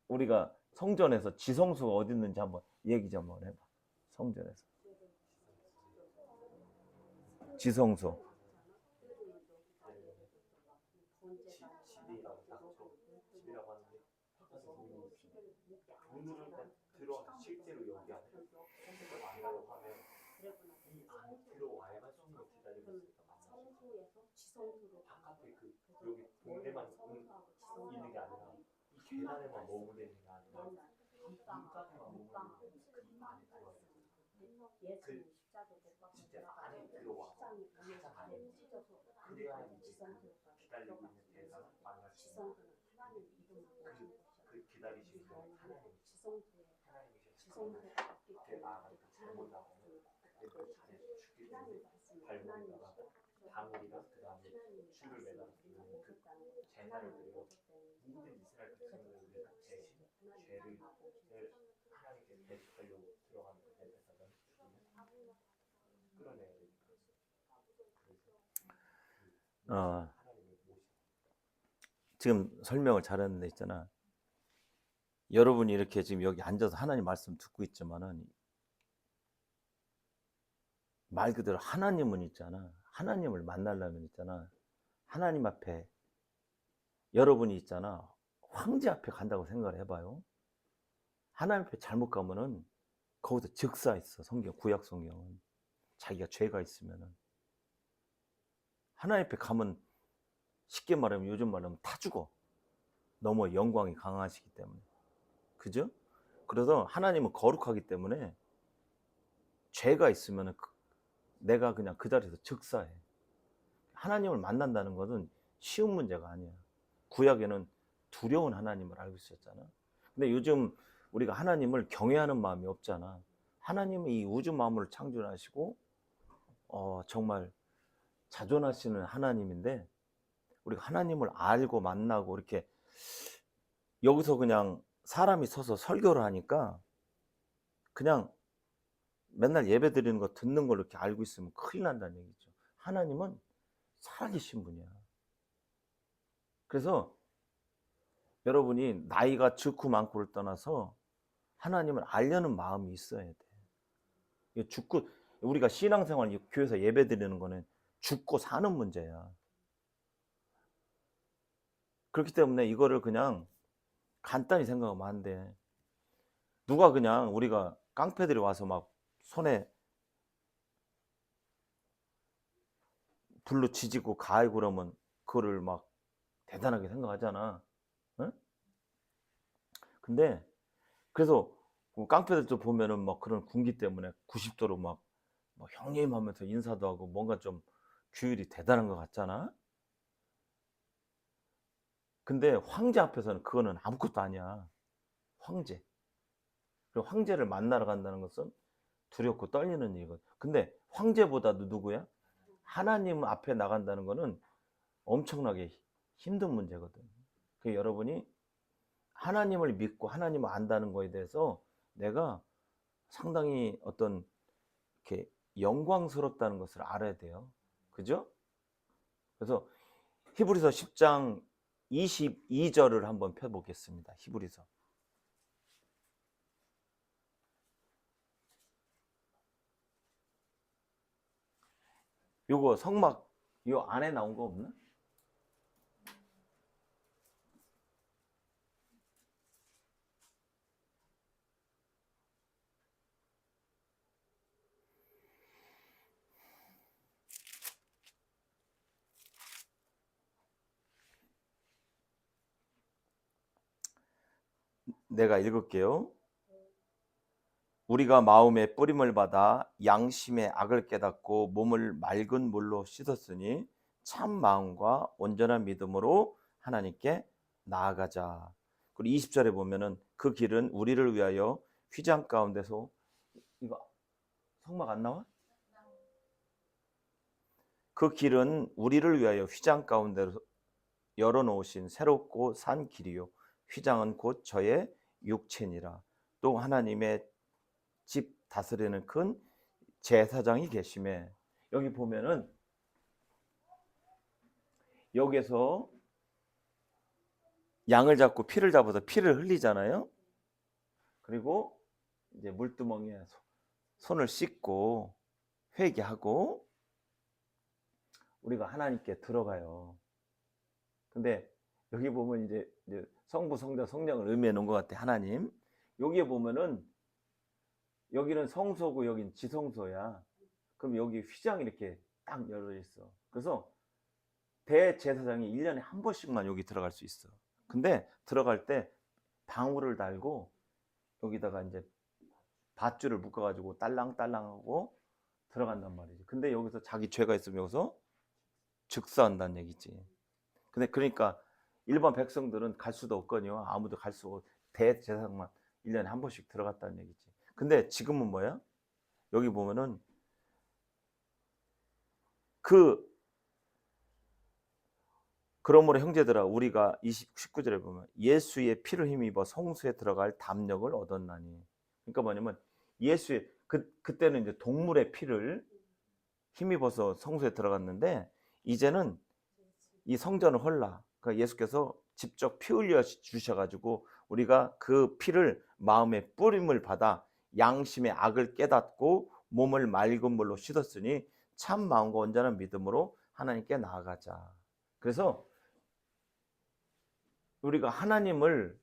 우리가 성전에서 지성소가 어디 있는지 한번 얘기 좀 한번 해봐. 성전에서. 지성소. 집이라고 하는데 문으로 일단 들어와서 실제로 여기 안에 성경을 만나려고 하면 이 안에 들어와야만 성경을 기다리고 있으니까 바깥에 여기 동네만 있는 게 아니라 이 계단에만 머물러 있는 게 아니라 문까지만 머물러 있는 그 안에 들어와야 돼. 진짜 안에 들어와서 가장 안에 그래야 이제 기다리고 있는 대상을 만날 수 있는 그 기다리시는 하나님이시죠. 앞에 나아가니까 잘못 나가면 내 잘해서 죽기 때문에 발목에다가 방울이랑 그 다음에 줄을 매달아서 그 제사를 드리고 모든 이스라엘 백성들을 위해서 대신 죄를 하나님께 대속하려고 들어가는 그 대사가 죽으면 끌어내야 되니까. 그래서 지금 설명을 잘했는데 있잖아. 여러분이 이렇게 지금 여기 앉아서 하나님 말씀 듣고 있지만은 말 그대로 하나님은 있잖아. 하나님을 만나려면 있잖아. 하나님 앞에 여러분이 있잖아. 황제 앞에 간다고 생각을 해봐요. 하나님 앞에 잘못 가면은 거기서 즉사 있어. 성경, 구약 성경은. 자기가 죄가 있으면은. 하나님 앞에 가면 쉽게 말하면 요즘 말하면 다 죽어. 너무 영광이 강하시기 때문에. 그죠? 그래서 하나님은 거룩하기 때문에 죄가 있으면 내가 그냥 그 자리에서 즉사해. 하나님을 만난다는 것은 쉬운 문제가 아니야. 구약에는 두려운 하나님을 알고 있었잖아. 근데 요즘 우리가 하나님을 경외하는 마음이 없잖아. 하나님은 이 우주 만물을 창조하시고 정말 자존하시는 하나님인데 우리가 하나님을 알고 만나고 이렇게 여기서 그냥 사람이 서서 설교를 하니까 그냥 맨날 예배 드리는 거 듣는 걸 이렇게 알고 있으면 큰일 난다는 얘기죠. 하나님은 살아계신 분이야. 그래서 여러분이 나이가 적고 많고를 떠나서 하나님을 알려는 마음이 있어야 돼. 죽고 우리가 신앙생활 교회에서 예배 드리는 거는 죽고 사는 문제야. 그렇기 때문에 이거를 그냥 간단히 생각하면 안 돼. 누가 그냥 우리가 깡패들이 와서 막 손에 불로 지지고 가하고 그러면 그거를 막 대단하게 생각하잖아. 응? 근데 그래서 깡패들도 보면은 막 그런 군기 때문에 90도로 막 형님 하면서 인사도 하고 뭔가 좀 규율이 대단한 것 같잖아. 근데 황제 앞에서는 그거는 아무것도 아니야. 황제. 그리고 황제를 만나러 간다는 것은 두렵고 떨리는 일이거든. 근데 황제보다도 누구야? 하나님 앞에 나간다는 거는 엄청나게 힘든 문제거든. 그 여러분이 하나님을 믿고 하나님을 안다는 거에 대해서 내가 상당히 어떤 이렇게 영광스럽다는 것을 알아야 돼요. 그죠? 그래서 히브리서 10장 22절을 한번 펴보겠습니다. 히브리서 요거 성막 요 안에 나온 거 없나? 내가 읽을게요. 우리가 마음의 뿌림을 받아 양심의 악을 깨닫고 몸을 맑은 물로 씻었으니 참 마음과 온전한 믿음으로 하나님께 나아가자. 그리고 20절에 보면은 그 길은 우리를 위하여 휘장 가운데서, 이거 성막 안 나와? 그 길은 우리를 위하여 휘장 가운데로 열어놓으신 새롭고 산 길이요 휘장은 곧 저의 육체니라. 또 하나님의 집 다스리는 큰 제사장이 계심에, 여기 보면은 여기서 양을 잡고 피를 잡아서 피를 흘리잖아요. 그리고 이제 물두멍에 손을 씻고 회개하고 우리가 하나님께 들어가요. 근데 여기 보면 이제 성부, 성자, 성령을 의미해 놓은 것 같아. 하나님. 여기에 보면은 여기는 성소고 여기는 지성소야. 그럼 여기 휘장이 이렇게 딱 열어져 있어. 그래서 대제사장이 1년에 한 번씩만 여기 들어갈 수 있어. 근데 들어갈 때 방울을 달고 여기다가 이제 밧줄을 묶어가지고 딸랑딸랑하고 들어간단 말이지. 근데 여기서 자기 죄가 있으면 여기서 즉사한다는 얘기지. 근데 그러니까 일반 백성들은 갈 수도 없거니와 아무도 갈 수 없고 대제사장만 1년에 한 번씩 들어갔다는 얘기지. 근데 지금은 뭐야? 여기 보면은 그러므로 형제들아 우리가 19절에 보면 예수의 피를 힘입어 성소에 들어갈 담력을 얻었나니. 그러니까 뭐냐면 예수의 그때는 이제 동물의 피를 힘입어서 성소에 들어갔는데 이제는 이 성전을 헐라. 그러니까 예수께서 직접 피 흘려 주셔가지고 우리가 그 피를 마음의 뿌림을 받아 양심의 악을 깨닫고 몸을 맑은 물로 씻었으니 참 마음과 온전한 믿음으로 하나님께 나아가자. 그래서 우리가 하나님을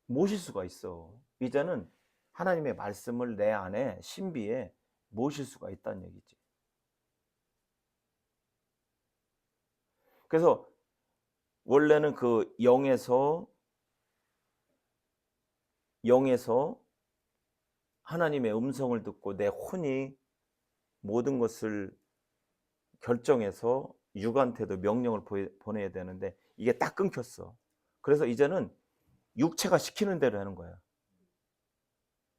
모실 수가 있어. 이제는 하나님의 말씀을 내 안에 신비에 모실 수가 있다는 얘기지. 그래서 원래는 그 영에서 하나님의 음성을 듣고 내 혼이 모든 것을 결정해서 육한테도 명령을 보내야 되는데 이게 딱 끊겼어. 그래서 이제는 육체가 시키는 대로 하는 거야.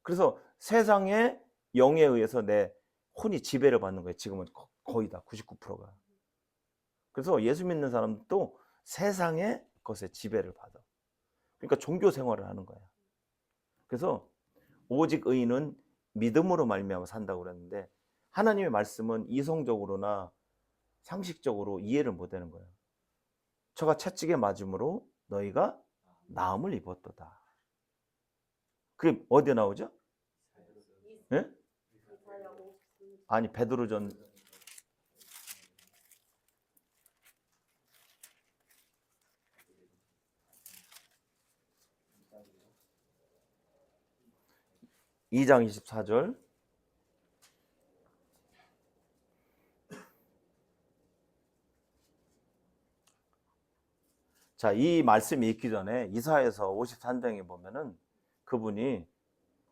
그래서 세상의 영에 의해서 내 혼이 지배를 받는 거야. 지금은 거의 다 99%가. 그래서 예수 믿는 사람도 세상의 것에 지배를 받아. 그러니까 종교 생활을 하는 거야. 그래서 오직 의인은 믿음으로 말미암아 산다고 그랬는데 하나님의 말씀은 이성적으로나 상식적으로 이해를 못 하는 거예요. 저가 채찍에 맞음으로 너희가 나음을 입었도다. 그게 어디에 나오죠? 네? 아니 베드로전 2장 24절. 자, 이 말씀이 있기 전에 이사야서 53장에 보면은 그분이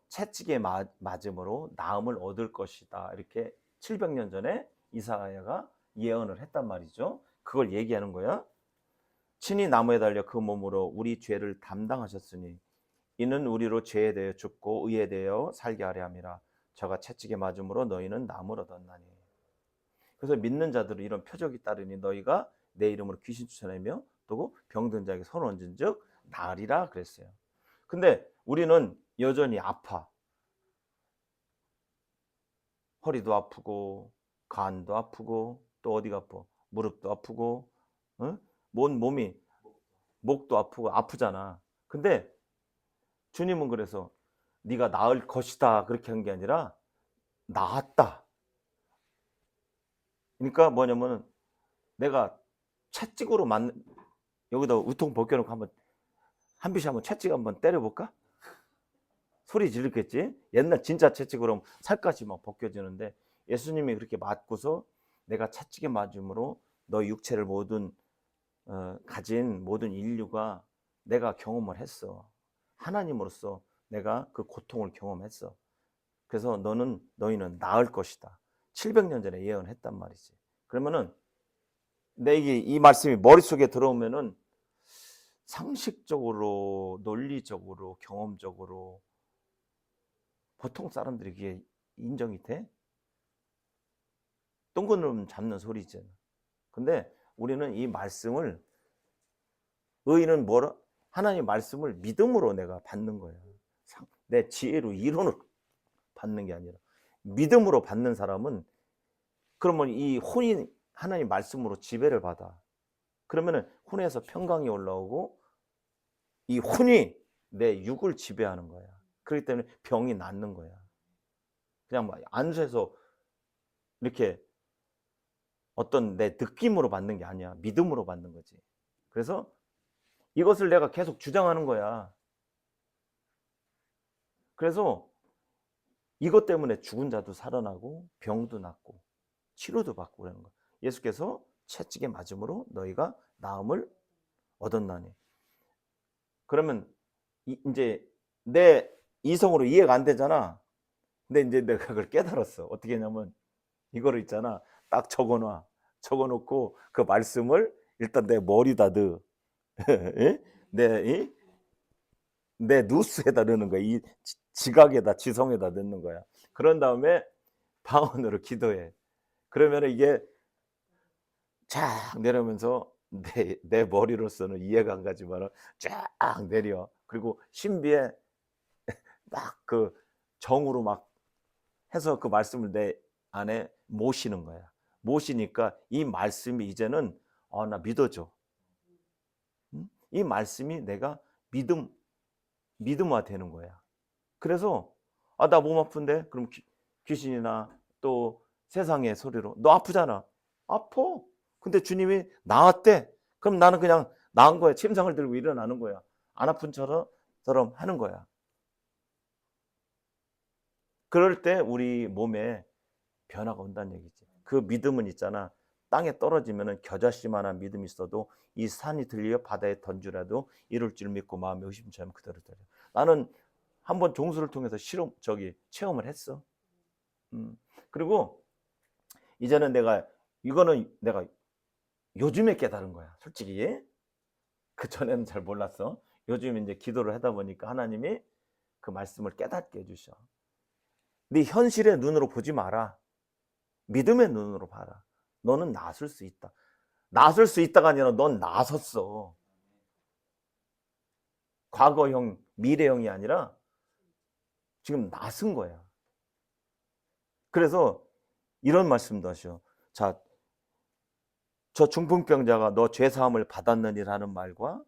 채찍에 맞음으로 나음을 얻을 것이다. 이렇게 700년 전에 이사야가 예언을 했단 말이죠. 그걸 얘기하는 거야. 친히 나무에 달려 그 몸으로 우리 죄를 담당하셨으니 이는 우리로 죄에 대해 죽고 의에 대하여 살게 하려 함이라. 저가 채찍에 맞음으로 너희는 나음을 얻었나니. 그래서 믿는 자들은 이런 표적이 따르니 너희가 내 이름으로 귀신 쫓아내며 또 병든 자에게 손을 얹은 즉 나으리라 그랬어요. 근데 우리는 여전히 아파. 허리도 아프고 간도 아프고 또 어디가 아파? 무릎도 아프고 몸이 목도 아프고 아프잖아. 근데 주님은 그래서 네가 나을 것이다 그렇게 한 게 아니라 나았다. 그러니까 뭐냐면은 내가 채찍으로 맞는, 여기다 우통 벗겨놓고 한번 한 비씩 한번 채찍 한번 때려볼까? 소리 지르겠지? 옛날 진짜 채찍으로 하면 살갗이 막 벗겨지는데 예수님이 그렇게 맞고서 내가 채찍에 맞음으로 너 육체를 모든 가진 모든 인류가 내가 경험을 했어. 하나님으로서 내가 그 고통을 경험했어. 그래서 너희는 나을 것이다. 700년 전에 예언했단 말이지. 그러면은 내게 이 말씀이 머릿속에 들어오면은 상식적으로, 논리적으로, 경험적으로 보통 사람들이 그게 인정이 돼? 똥그름 잡는 소리잖아. 근데 우리는 이 말씀을, 의인은 뭐라? 하나님 말씀을 믿음으로 내가 받는 거야. 내 지혜로, 이론으로 받는 게 아니라 믿음으로 받는 사람은, 그러면 이 혼이 하나님 말씀으로 지배를 받아. 그러면은 혼에서 평강이 올라오고 이 혼이 내 육을 지배하는 거야. 그렇기 때문에 병이 낫는 거야. 그냥 막 안수해서 이렇게 어떤 내 느낌으로 받는 게 아니야. 믿음으로 받는 거지. 그래서 이것을 내가 계속 주장하는 거야. 그래서 이것 때문에 죽은 자도 살아나고 병도 낫고 치료도 받고 그러는 거야. 예수께서 채찍에 맞음으로 너희가 나음을 얻었나니. 그러면 이제 내 이성으로 이해가 안 되잖아. 근데 이제 내가 그걸 깨달았어. 어떻게 했냐면 이거를 있잖아. 딱 적어놔. 적어놓고 그 말씀을 일단 내 머리다 넣어. 내, 내 누스에다 넣는 거야. 이 지각에다, 지성에다 넣는 거야. 그런 다음에 방언으로 기도해. 그러면 이게 쫙 내려오면서 내 머리로서는 이해가 안 가지만 쫙 내려. 그리고 신비에 막 그 정으로 막 해서 그 말씀을 내 안에 모시는 거야. 모시니까 이 말씀이 이제는 나 믿어져. 이 말씀이 내가 믿음화 되는 거야. 그래서 나 몸 아픈데? 그럼 귀신이나 또 세상의 소리로 너 아프잖아. 아파. 근데 주님이 나았대. 그럼 나는 그냥 나은 거야. 침상을 들고 일어나는 거야. 안 아픈 처럼 하는 거야. 그럴 때 우리 몸에 변화가 온다는 얘기지. 그 믿음은 있잖아. 땅에 떨어지면은 겨자씨만한 믿음이 있어도 이 산이 들려 바다에 던지라도 이룰 줄 믿고 마음에 의심치 않으면 그대로 되려. 나는 한번 종수를 통해서 체험을 했어. 그리고 이제는 이거는 내가 요즘에 깨달은 거야. 솔직히. 그 전에는 잘 몰랐어. 요즘 이제 기도를 하다 보니까 하나님이 그 말씀을 깨닫게 해주셔. 네 현실의 눈으로 보지 마라. 믿음의 눈으로 봐라. 너는 나설 수 있다. 나설 수 있다가 아니라 넌 나섰어. 과거형, 미래형이 아니라 지금 나선 거야. 그래서 이런 말씀도 하셔. 자, 저 중풍병자가 너 죄사함을 받았느니라는 말과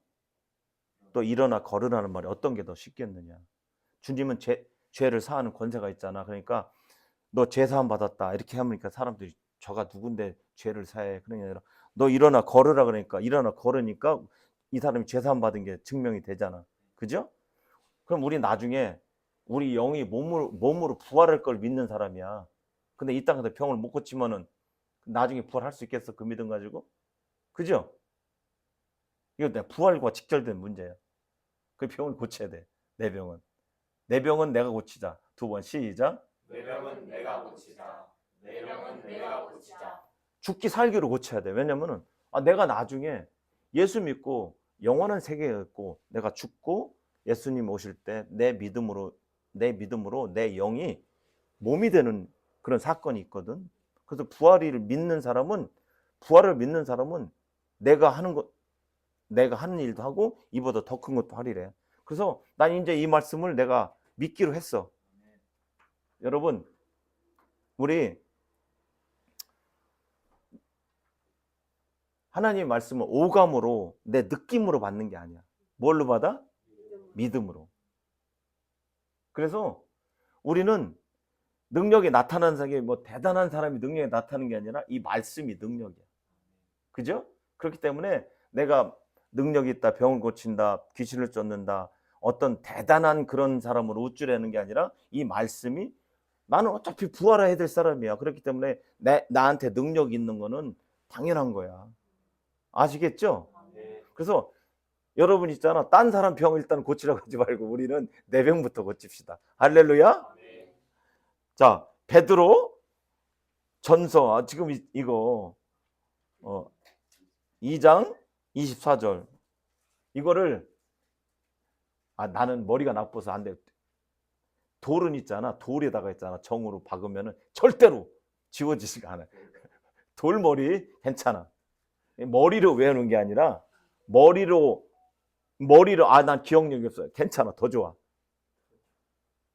또 일어나 걸으라는 말이 어떤 게 더 쉽겠느냐. 주님은 죄를 사하는 권세가 있잖아. 그러니까 너 죄사함 받았다 이렇게 하니까 사람들이 저가 누군데 죄를 사해. 그런 게 아니라 너 일어나 걸으라 그러니까 일어나 걸으니까 이 사람이 죄사함 받은 게 증명이 되잖아. 그죠? 그럼 우리 나중에 우리 영이 몸으로 부활할 걸 믿는 사람이야. 근데 이 땅에서 병을 못 고치면은 나중에 부활할 수 있겠어? 그 믿음 가지고? 그죠? 이거 내가 부활과 직결된 문제야. 그 병을 고쳐야 돼. 내 병은. 내 병은 내가 고치자. 두 번 시작. 내 병은 내가 고치자. 내 병은 내가 고치자. 죽기 살기로 고쳐야 돼. 왜냐면은 내가 나중에 예수 믿고 영원한 세계에 있고 내가 죽고 예수님 오실 때 내 믿음으로 내 영이 몸이 되는 그런 사건이 있거든. 그래서 부활을 믿는 사람은 내가 하는 일도 하고 이보다 더 큰 것도 하리래. 그래서 난 이제 이 말씀을 내가 믿기로 했어. 여러분, 우리 하나님의 말씀은 오감으로 내 느낌으로 받는 게 아니야. 뭘로 받아? 믿음으로. 그래서 우리는 능력이 나타나는 사람이 뭐 대단한 사람이 능력이 나타나는 게 아니라 이 말씀이 능력이야. 그죠? 그렇기 때문에 내가 능력이 있다, 병을 고친다, 귀신을 쫓는다, 어떤 대단한 그런 사람으로 우쭐대는 게 아니라 이 말씀이 나는 어차피 부활해야 될 사람이야. 그렇기 때문에 나한테 능력이 있는 거는 당연한 거야. 아시겠죠? 네. 그래서 여러분 있잖아. 딴 사람 병 일단 고치라고 하지 말고 우리는 내 병부터 고칩시다. 할렐루야. 네. 자, 베드로 전서 지금 이거 2장 24절 이거를 나는 머리가 나빠서 안 돼. 돌은 있잖아. 돌에다가 있잖아. 정으로 박으면은 절대로 지워지지가 않아요. 돌머리 괜찮아. 머리로 외우는 게 아니라 머리로 난 기억력이 없어요. 괜찮아. 더 좋아.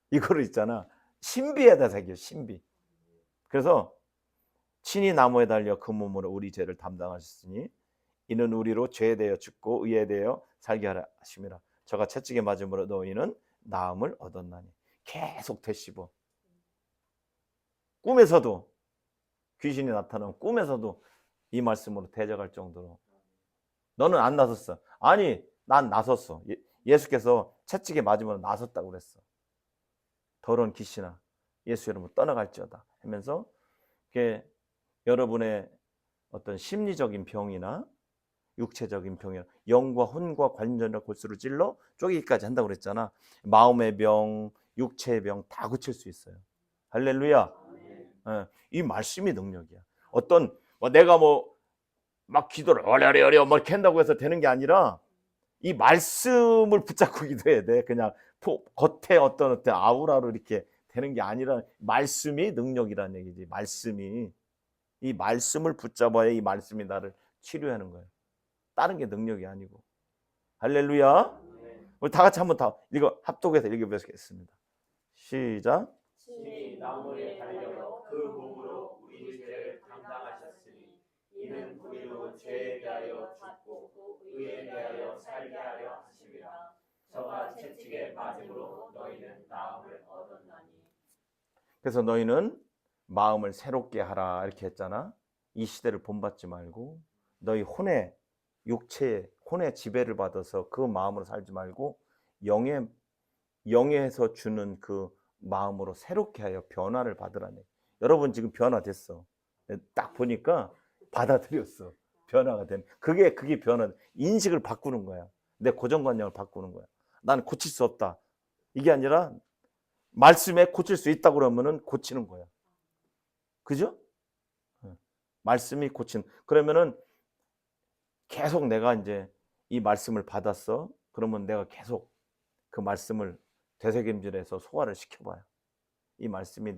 이거를 있잖아. 신비에다 새겨. 신비. 그래서 친히 나무에 달려 그 몸으로 우리 죄를 담당하셨으니 이는 우리로 죄에 대하여 죽고 의에 대하여 살게 하라 하심이라. 저가 채찍에 맞음으로 너희는 나음을 얻었나니. 계속 되씹어. 꿈에서도 귀신이 나타나면 꿈에서도 이 말씀으로 대적할 정도로. 너는 안 나섰어. 아니 난 나섰어. 예수께서 채찍에 맞으면 나섰다고 그랬어. 더러운 귀신아 예수 이름으로 떠나갈지어다 하면서 여러분의 어떤 심리적인 병이나 육체적인 병이나 영과 혼과 관련된 골수를 찔러 쪼개기까지 한다고 그랬잖아. 마음의 병, 육체의 병 다 고칠 수 있어요. 할렐루야. 이 말씀이 능력이야. 어떤 내가 막 기도를 어려려 막 이렇게 한다고 해서 되는 게 아니라 이 말씀을 붙잡고 기도해야 돼. 그냥 겉에 어떤 아우라로 이렇게 되는 게 아니라 말씀이 능력이라는 얘기지. 이 말씀을 붙잡아야 이 말씀이 나를 치료하는 거예요. 다른 게 능력이 아니고. 할렐루야. 우리 다 같이 한번 다 합독해서 읽어보겠습니다. 시작. 친히 나무에 달려 그 몸으로 우리 죄를 담당하셨으니 이는 우리로 죄에 대하여 죽고 의에 대하여 살게 하려 하심이라. 저가 채찍에 맞음으로 너희는 나음을 얻었나니. 그래서 너희는 마음을 새롭게 하라 이렇게 했잖아. 이 시대를 본받지 말고 너희 혼의 지배를 받아서 그 마음으로 살지 말고 영에서 주는 그 마음으로 새롭게 하여 변화를 받으라네. 여러분 지금 변화됐어. 딱 보니까 받아들였어. 변화가 된. 그게 변화. 인식을 바꾸는 거야. 내 고정관념을 바꾸는 거야. 나는 고칠 수 없다. 이게 아니라 말씀에 고칠 수 있다고 그러면은 고치는 거야. 그죠? 말씀이 그러면은 계속 내가 이제 이 말씀을 받았어. 그러면 내가 계속 그 말씀을 되새김질해서 소화를 시켜봐요. 이 말씀이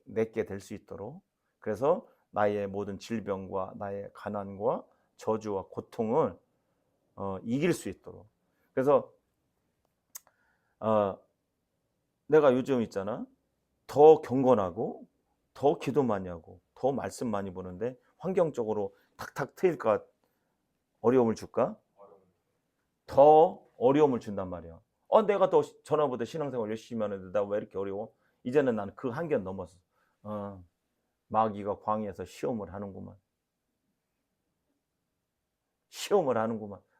내게 될 수 있도록. 그래서 나의 모든 질병과 나의 가난과 저주와 고통을 이길 수 있도록. 그래서 내가 요즘 있잖아. 더 경건하고 더 기도 많이 하고 더 말씀 많이 보는데 환경적으로 탁탁 트일까 어려움을 줄까? 더 어려움을 준단 말이야. 내가 더 전화보다 신앙생활 열심히 하는데 나 왜 이렇게 어려워? 이제는 나는 그 한계는 넘었어. 마귀가 광야에서 시험을 하는구만.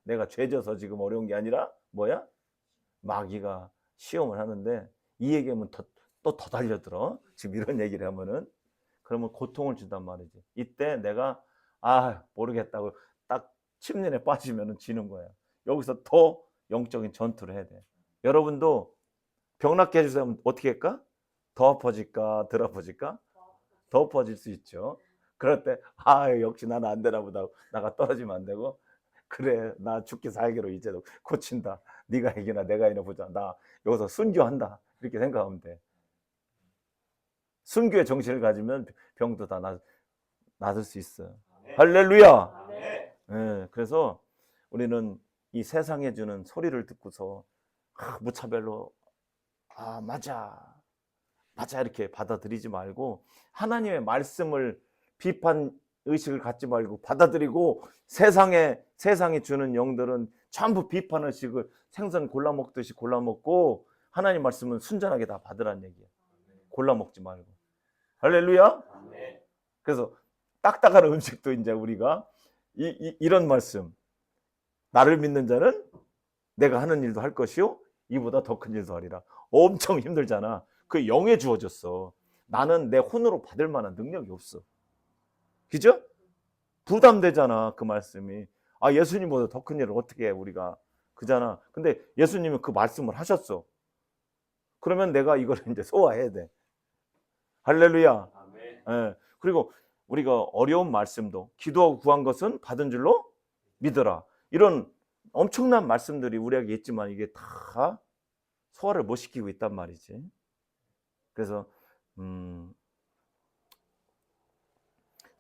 내가 죄져서 지금 어려운 게 아니라 뭐야? 마귀가 시험을 하는데 이 얘기하면 또 더 달려들어. 지금 이런 얘기를 하면은 그러면 고통을 준단 말이지. 이때 내가 모르겠다고 딱 침륜에 빠지면은 지는 거야. 여기서 더 영적인 전투를 해야 돼. 여러분도 병 낫게 해주세요. 어떻게 할까? 더 아파질까? 덜 아파질까? 더 아파질 수 있죠. 그럴 때 역시 나는 안 되나 보다. 나가 떨어지면 안 되고 그래 나 죽기 살기로 이제도 고친다. 네가 이기나 내가 이기나 보자. 나 여기서 순교한다. 이렇게 생각하면 돼. 순교의 정신을 가지면 병도 다 낫을 수 있어요. 할렐루야. 네, 그래서 우리는 이 세상에 주는 소리를 듣고서 무차별로 맞아 이렇게 받아들이지 말고 하나님의 말씀을 비판 의식을 갖지 말고 받아들이고 세상에 주는 영들은 전부 비판 의식을 생선 골라 먹듯이 골라 먹고 하나님 말씀은 순전하게 다 받으라는 얘기예요. 골라 먹지 말고. 할렐루야. 아멘. 그래서 딱딱한 음식도 이제 우리가 이런 말씀, 나를 믿는 자는 내가 하는 일도 할 것이요 이보다 더 큰 일도 하리라. 엄청 힘들잖아. 그 영에 주어졌어. 나는 내 혼으로 받을 만한 능력이 없어. 그죠? 부담되잖아 그 말씀이. 아, 예수님보다 더 큰 일을 어떻게 해 우리가. 그잖아. 근데 예수님은 그 말씀을 하셨어. 그러면 내가 이걸 이제 소화해야 돼. 할렐루야. 아멘. 예. 그리고 우리가 어려운 말씀도 기도하고 구한 것은 받은 줄로 믿어라. 이런 엄청난 말씀들이 우리에게 있지만 이게 다 소화를 못 시키고 있단 말이지. 그래서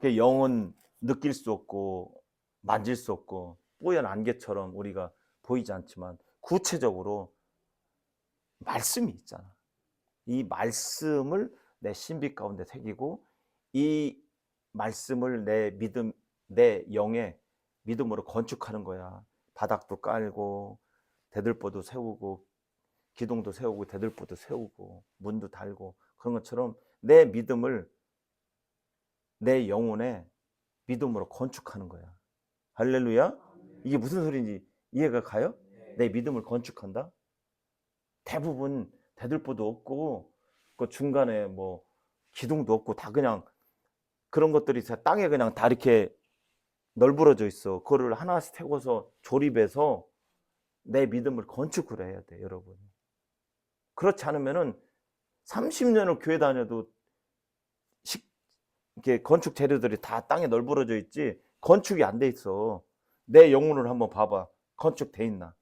영은 느낄 수 없고 만질 수 없고 뽀얀 안개처럼 우리가 보이지 않지만 구체적으로 말씀이 있잖아. 이 말씀을 내 신비 가운데 새기고 이 말씀을 내 영의 믿음으로 건축하는 거야. 바닥도 깔고 대들보도 세우고 기둥도 세우고 대들보도 세우고 문도 달고 그런 것처럼 내 믿음을 내 영혼에 믿음으로 건축하는 거야. 할렐루야. 이게 무슨 소리인지 이해가 가요? 내 믿음을 건축한다. 대부분 대들보도 없고 그 중간에 뭐 기둥도 없고 다 그냥 그런 것들이 땅에 그냥 다 이렇게 널브러져 있어. 그거를 하나씩 태워서 조립해서 내 믿음을 건축을 해야 돼, 여러분. 그렇지 않으면은 30년을 교회 다녀도 이렇게 건축 재료들이 다 땅에 널브러져 있지 건축이 안 돼 있어. 내 영혼을 한번 봐봐. 건축돼 있나?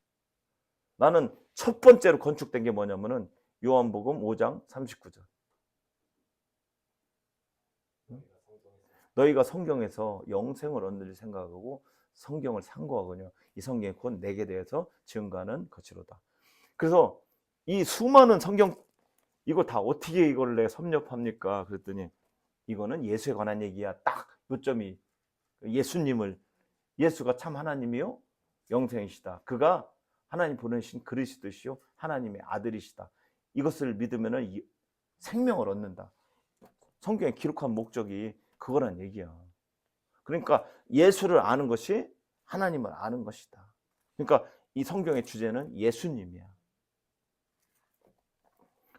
나는 첫 번째로 건축된 게 뭐냐면은 요한복음 5장 39절. 너희가 성경에서 영생을 얻는 생각하고 성경을 상고하거든요. 이 성경이 곧 내게 대해서 증거하는 것이로다. 그래서 이 수많은 성경 이거 다 어떻게 이걸 내가 섭렵합니까? 그랬더니 이거는 예수에 관한 얘기야. 딱 요점이 예수가 참 하나님이요 영생이시다. 그가 하나님 보내신 그리스도시요 하나님의 아들이시다. 이것을 믿으면 생명을 얻는다. 성경에 기록한 목적이 그거란 얘기야. 그러니까 예수를 아는 것이 하나님을 아는 것이다. 그러니까 이 성경의 주제는 예수님이야.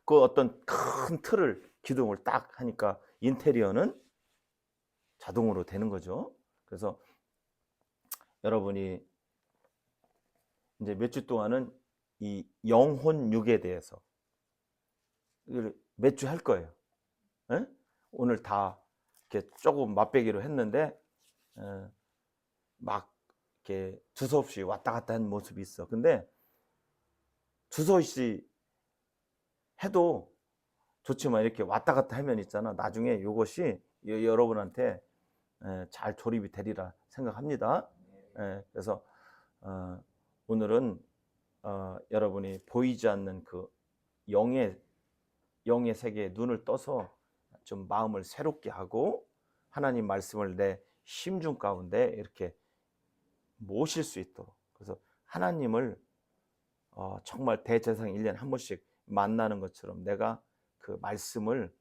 그 어떤 큰 틀을 기둥을 딱 하니까 인테리어는 자동으로 되는 거죠. 그래서 여러분이 이제 몇 주 동안은 이 영혼육에 대해서 몇 주 할 거예요. 에? 오늘 다 이렇게 조금 맛배기로 했는데 막 이렇게 두서없이 왔다 갔다 하는 모습이 있어. 근데 두서없이 해도 좋지만 이렇게 왔다 갔다 하면 있잖아. 나중에 이것이 여러분한테 잘 조립이 되리라 생각합니다. 그래서 오늘은 여러분이 보이지 않는 그 영의 세계에 눈을 떠서 좀 마음을 새롭게 하고 하나님 말씀을 내 심중 가운데 이렇게 모실 수 있도록. 그래서 하나님을 정말 대제사장 1년에 한 번씩 만나는 것처럼 내가 그 말씀을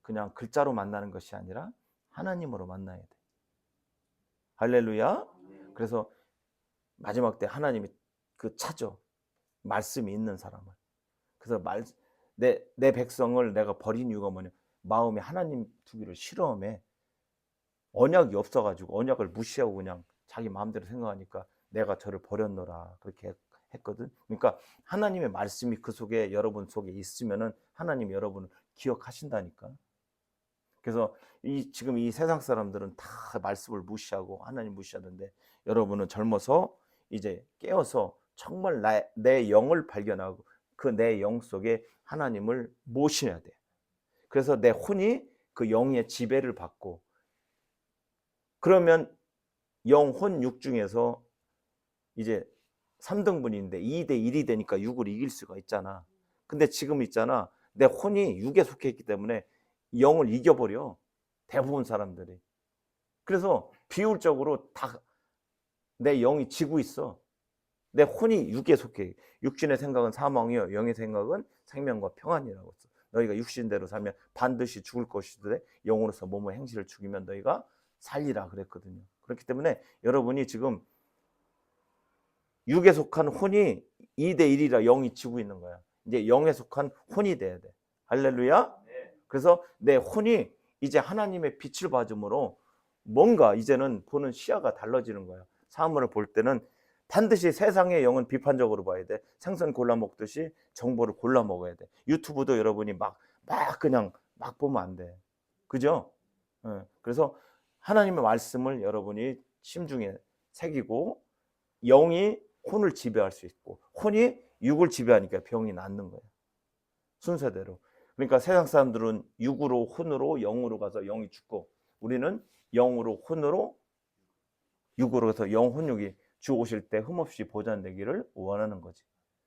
그냥 글자로 만나는 것이 아니라 하나님으로 만나야 돼. 할렐루야. 그래서 마지막 때 하나님이 그 찾아 말씀이 있는 사람을. 그래서 내 백성을 내가 버린 이유가 뭐냐? 마음에 하나님 두기를 싫어하며 언약이 없어가지고 언약을 무시하고 그냥 자기 마음대로 생각하니까 내가 저를 버렸노라 그렇게 했거든. 그러니까 하나님의 말씀이 그 속에 여러분 속에 있으면은 하나님 여러분을 기억하신다니까. 그래서 지금 이 세상 사람들은 다 말씀을 무시하고 하나님 무시하는데 여러분은 젊어서 이제 깨어서 정말 내 영을 발견하고 그 내 영 속에 하나님을 모셔야 돼. 그래서 내 혼이 그 영의 지배를 받고 그러면 영혼 육 중에서 이제 3등분인데 2대 1이 되니까 6을 이길 수가 있잖아. 근데 지금 있잖아. 내 혼이 6에 속해 있기 때문에 영을 이겨버려. 대부분 사람들이. 그래서 비율적으로 다 내 영이 지고 있어. 내 혼이 6에 속해. 육신의 생각은 사망이요 영의 생각은 생명과 평안이라고 했어. 너희가 육신대로 살면 반드시 죽을 것이되 영으로서 몸의 행실을 죽이면 너희가 살리라 그랬거든요. 그렇기 때문에 여러분이 지금 육에 속한 혼이 2대1이라 영이 지고 있는 거야. 이제 영에 속한 혼이 돼야 돼. 할렐루야. 그래서 내 혼이 이제 하나님의 빛을 받음으로 뭔가 이제는 보는 시야가 달라지는 거야. 사물을 볼 때는 반드시 세상의 영은 비판적으로 봐야 돼. 생선 골라 먹듯이 정보를 골라 먹어야 돼. 유튜브도 여러분이 막 그냥 막 보면 안 돼. 그죠? 그래서 하나님의 말씀을 여러분이 심중에 새기고 영이 혼을 지배할 수 있고 혼이 육을 지배하니까 병이 낫는 거예요. 순서대로. 그러니까 세상 사람들은 육으로 혼으로 영으로 가서 영이 죽고 우리는 영으로 혼으로 육으로 가서 영혼육이 주 오실 때 흠없이 보존되기를 원하는 거지.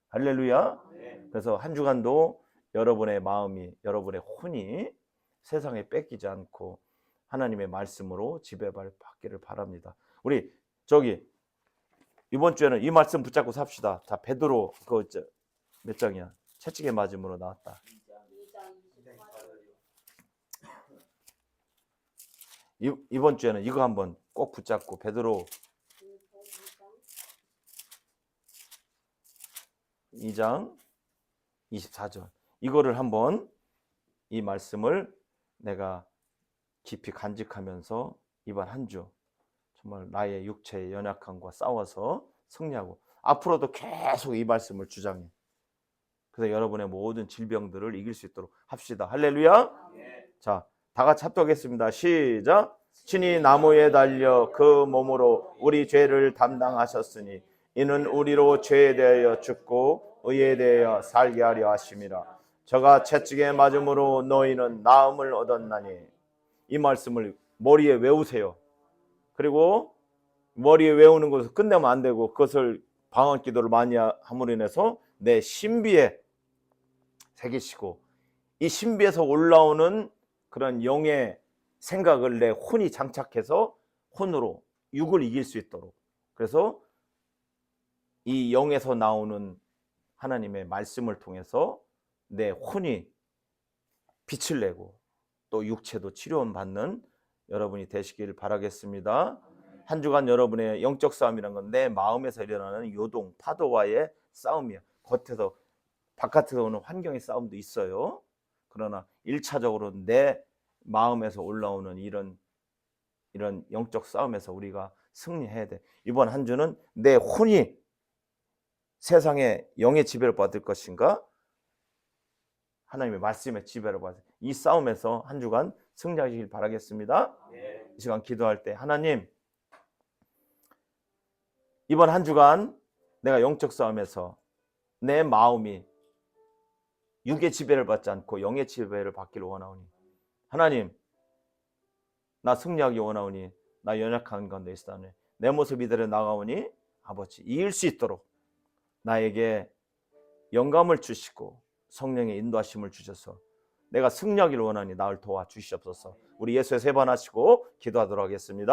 할렐루야. 그래서 한 주간도 여러분의 마음이 여러분의 혼이 세상에 뺏기지 않고 하나님의 말씀으로 지배받기를 바랍니다. 우리 저기 이번 주에는 이 말씀 붙잡고 삽시다. 자, 베드로 몇 장이야? 채찍에 맞음으로 나왔다. 2장 이번 주에는 이거 한번 꼭 붙잡고 베드로 2장 24절 이거를 한번 이 말씀을 내가 깊이 간직하면서 이번 한 주 정말 나의 육체의 연약함과 싸워서 승리하고 앞으로도 계속 이 말씀을 주장해. 그래서 여러분의 모든 질병들을 이길 수 있도록 합시다. 할렐루야. 자, 다 같이 합독하겠습니다. 시작. 친히 나무에 달려 그 몸으로 우리 죄를 담당하셨으니 이는 우리로 죄에 대하여 죽고 의에 대하여 살게 하려 하심이라. 저가 채찍에 맞음으로 너희는 나음을 얻었나니. 이 말씀을 머리에 외우세요. 그리고 머리에 외우는 것을 끝내면 안 되고 그것을 방언 기도를 많이 함으로 인해서 내 신비에 새기시고 이 신비에서 올라오는 그런 영의 생각을 내 혼이 장착해서 혼으로 육을 이길 수 있도록. 그래서 이 영에서 나오는 하나님의 말씀을 통해서 내 혼이 빛을 내고 또 육체도 치료원 받는 여러분이 되시길 바라겠습니다. 한 주간 여러분의 영적 싸움이란 건 내 마음에서 일어나는 요동, 파도와의 싸움이야. 겉에서 바깥에서 오는 환경의 싸움도 있어요. 그러나 1차적으로 내 마음에서 올라오는 이런 영적 싸움에서 우리가 승리해야 돼. 이번 한 주는 내 혼이 세상의 영의 지배를 받을 것인가? 하나님의 말씀의 지배를 받을 이 싸움에서 한 주간 승리하시길 바라겠습니다. 이 시간 기도할 때 하나님 이번 한 주간 내가 영적 싸움에서 내 마음이 육의 지배를 받지 않고 영의 지배를 받기를 원하오니 하나님 나 승리하기 원하오니 나 연약한 가운데 있사오니 내 모습 이대로 나가오니 아버지 이길 수 있도록 나에게 영감을 주시고 성령의 인도하심을 주셔서 내가 승리하기를 원하니 나를 도와주시옵소서. 우리 예수의 세 번 하시고 기도하도록 하겠습니다.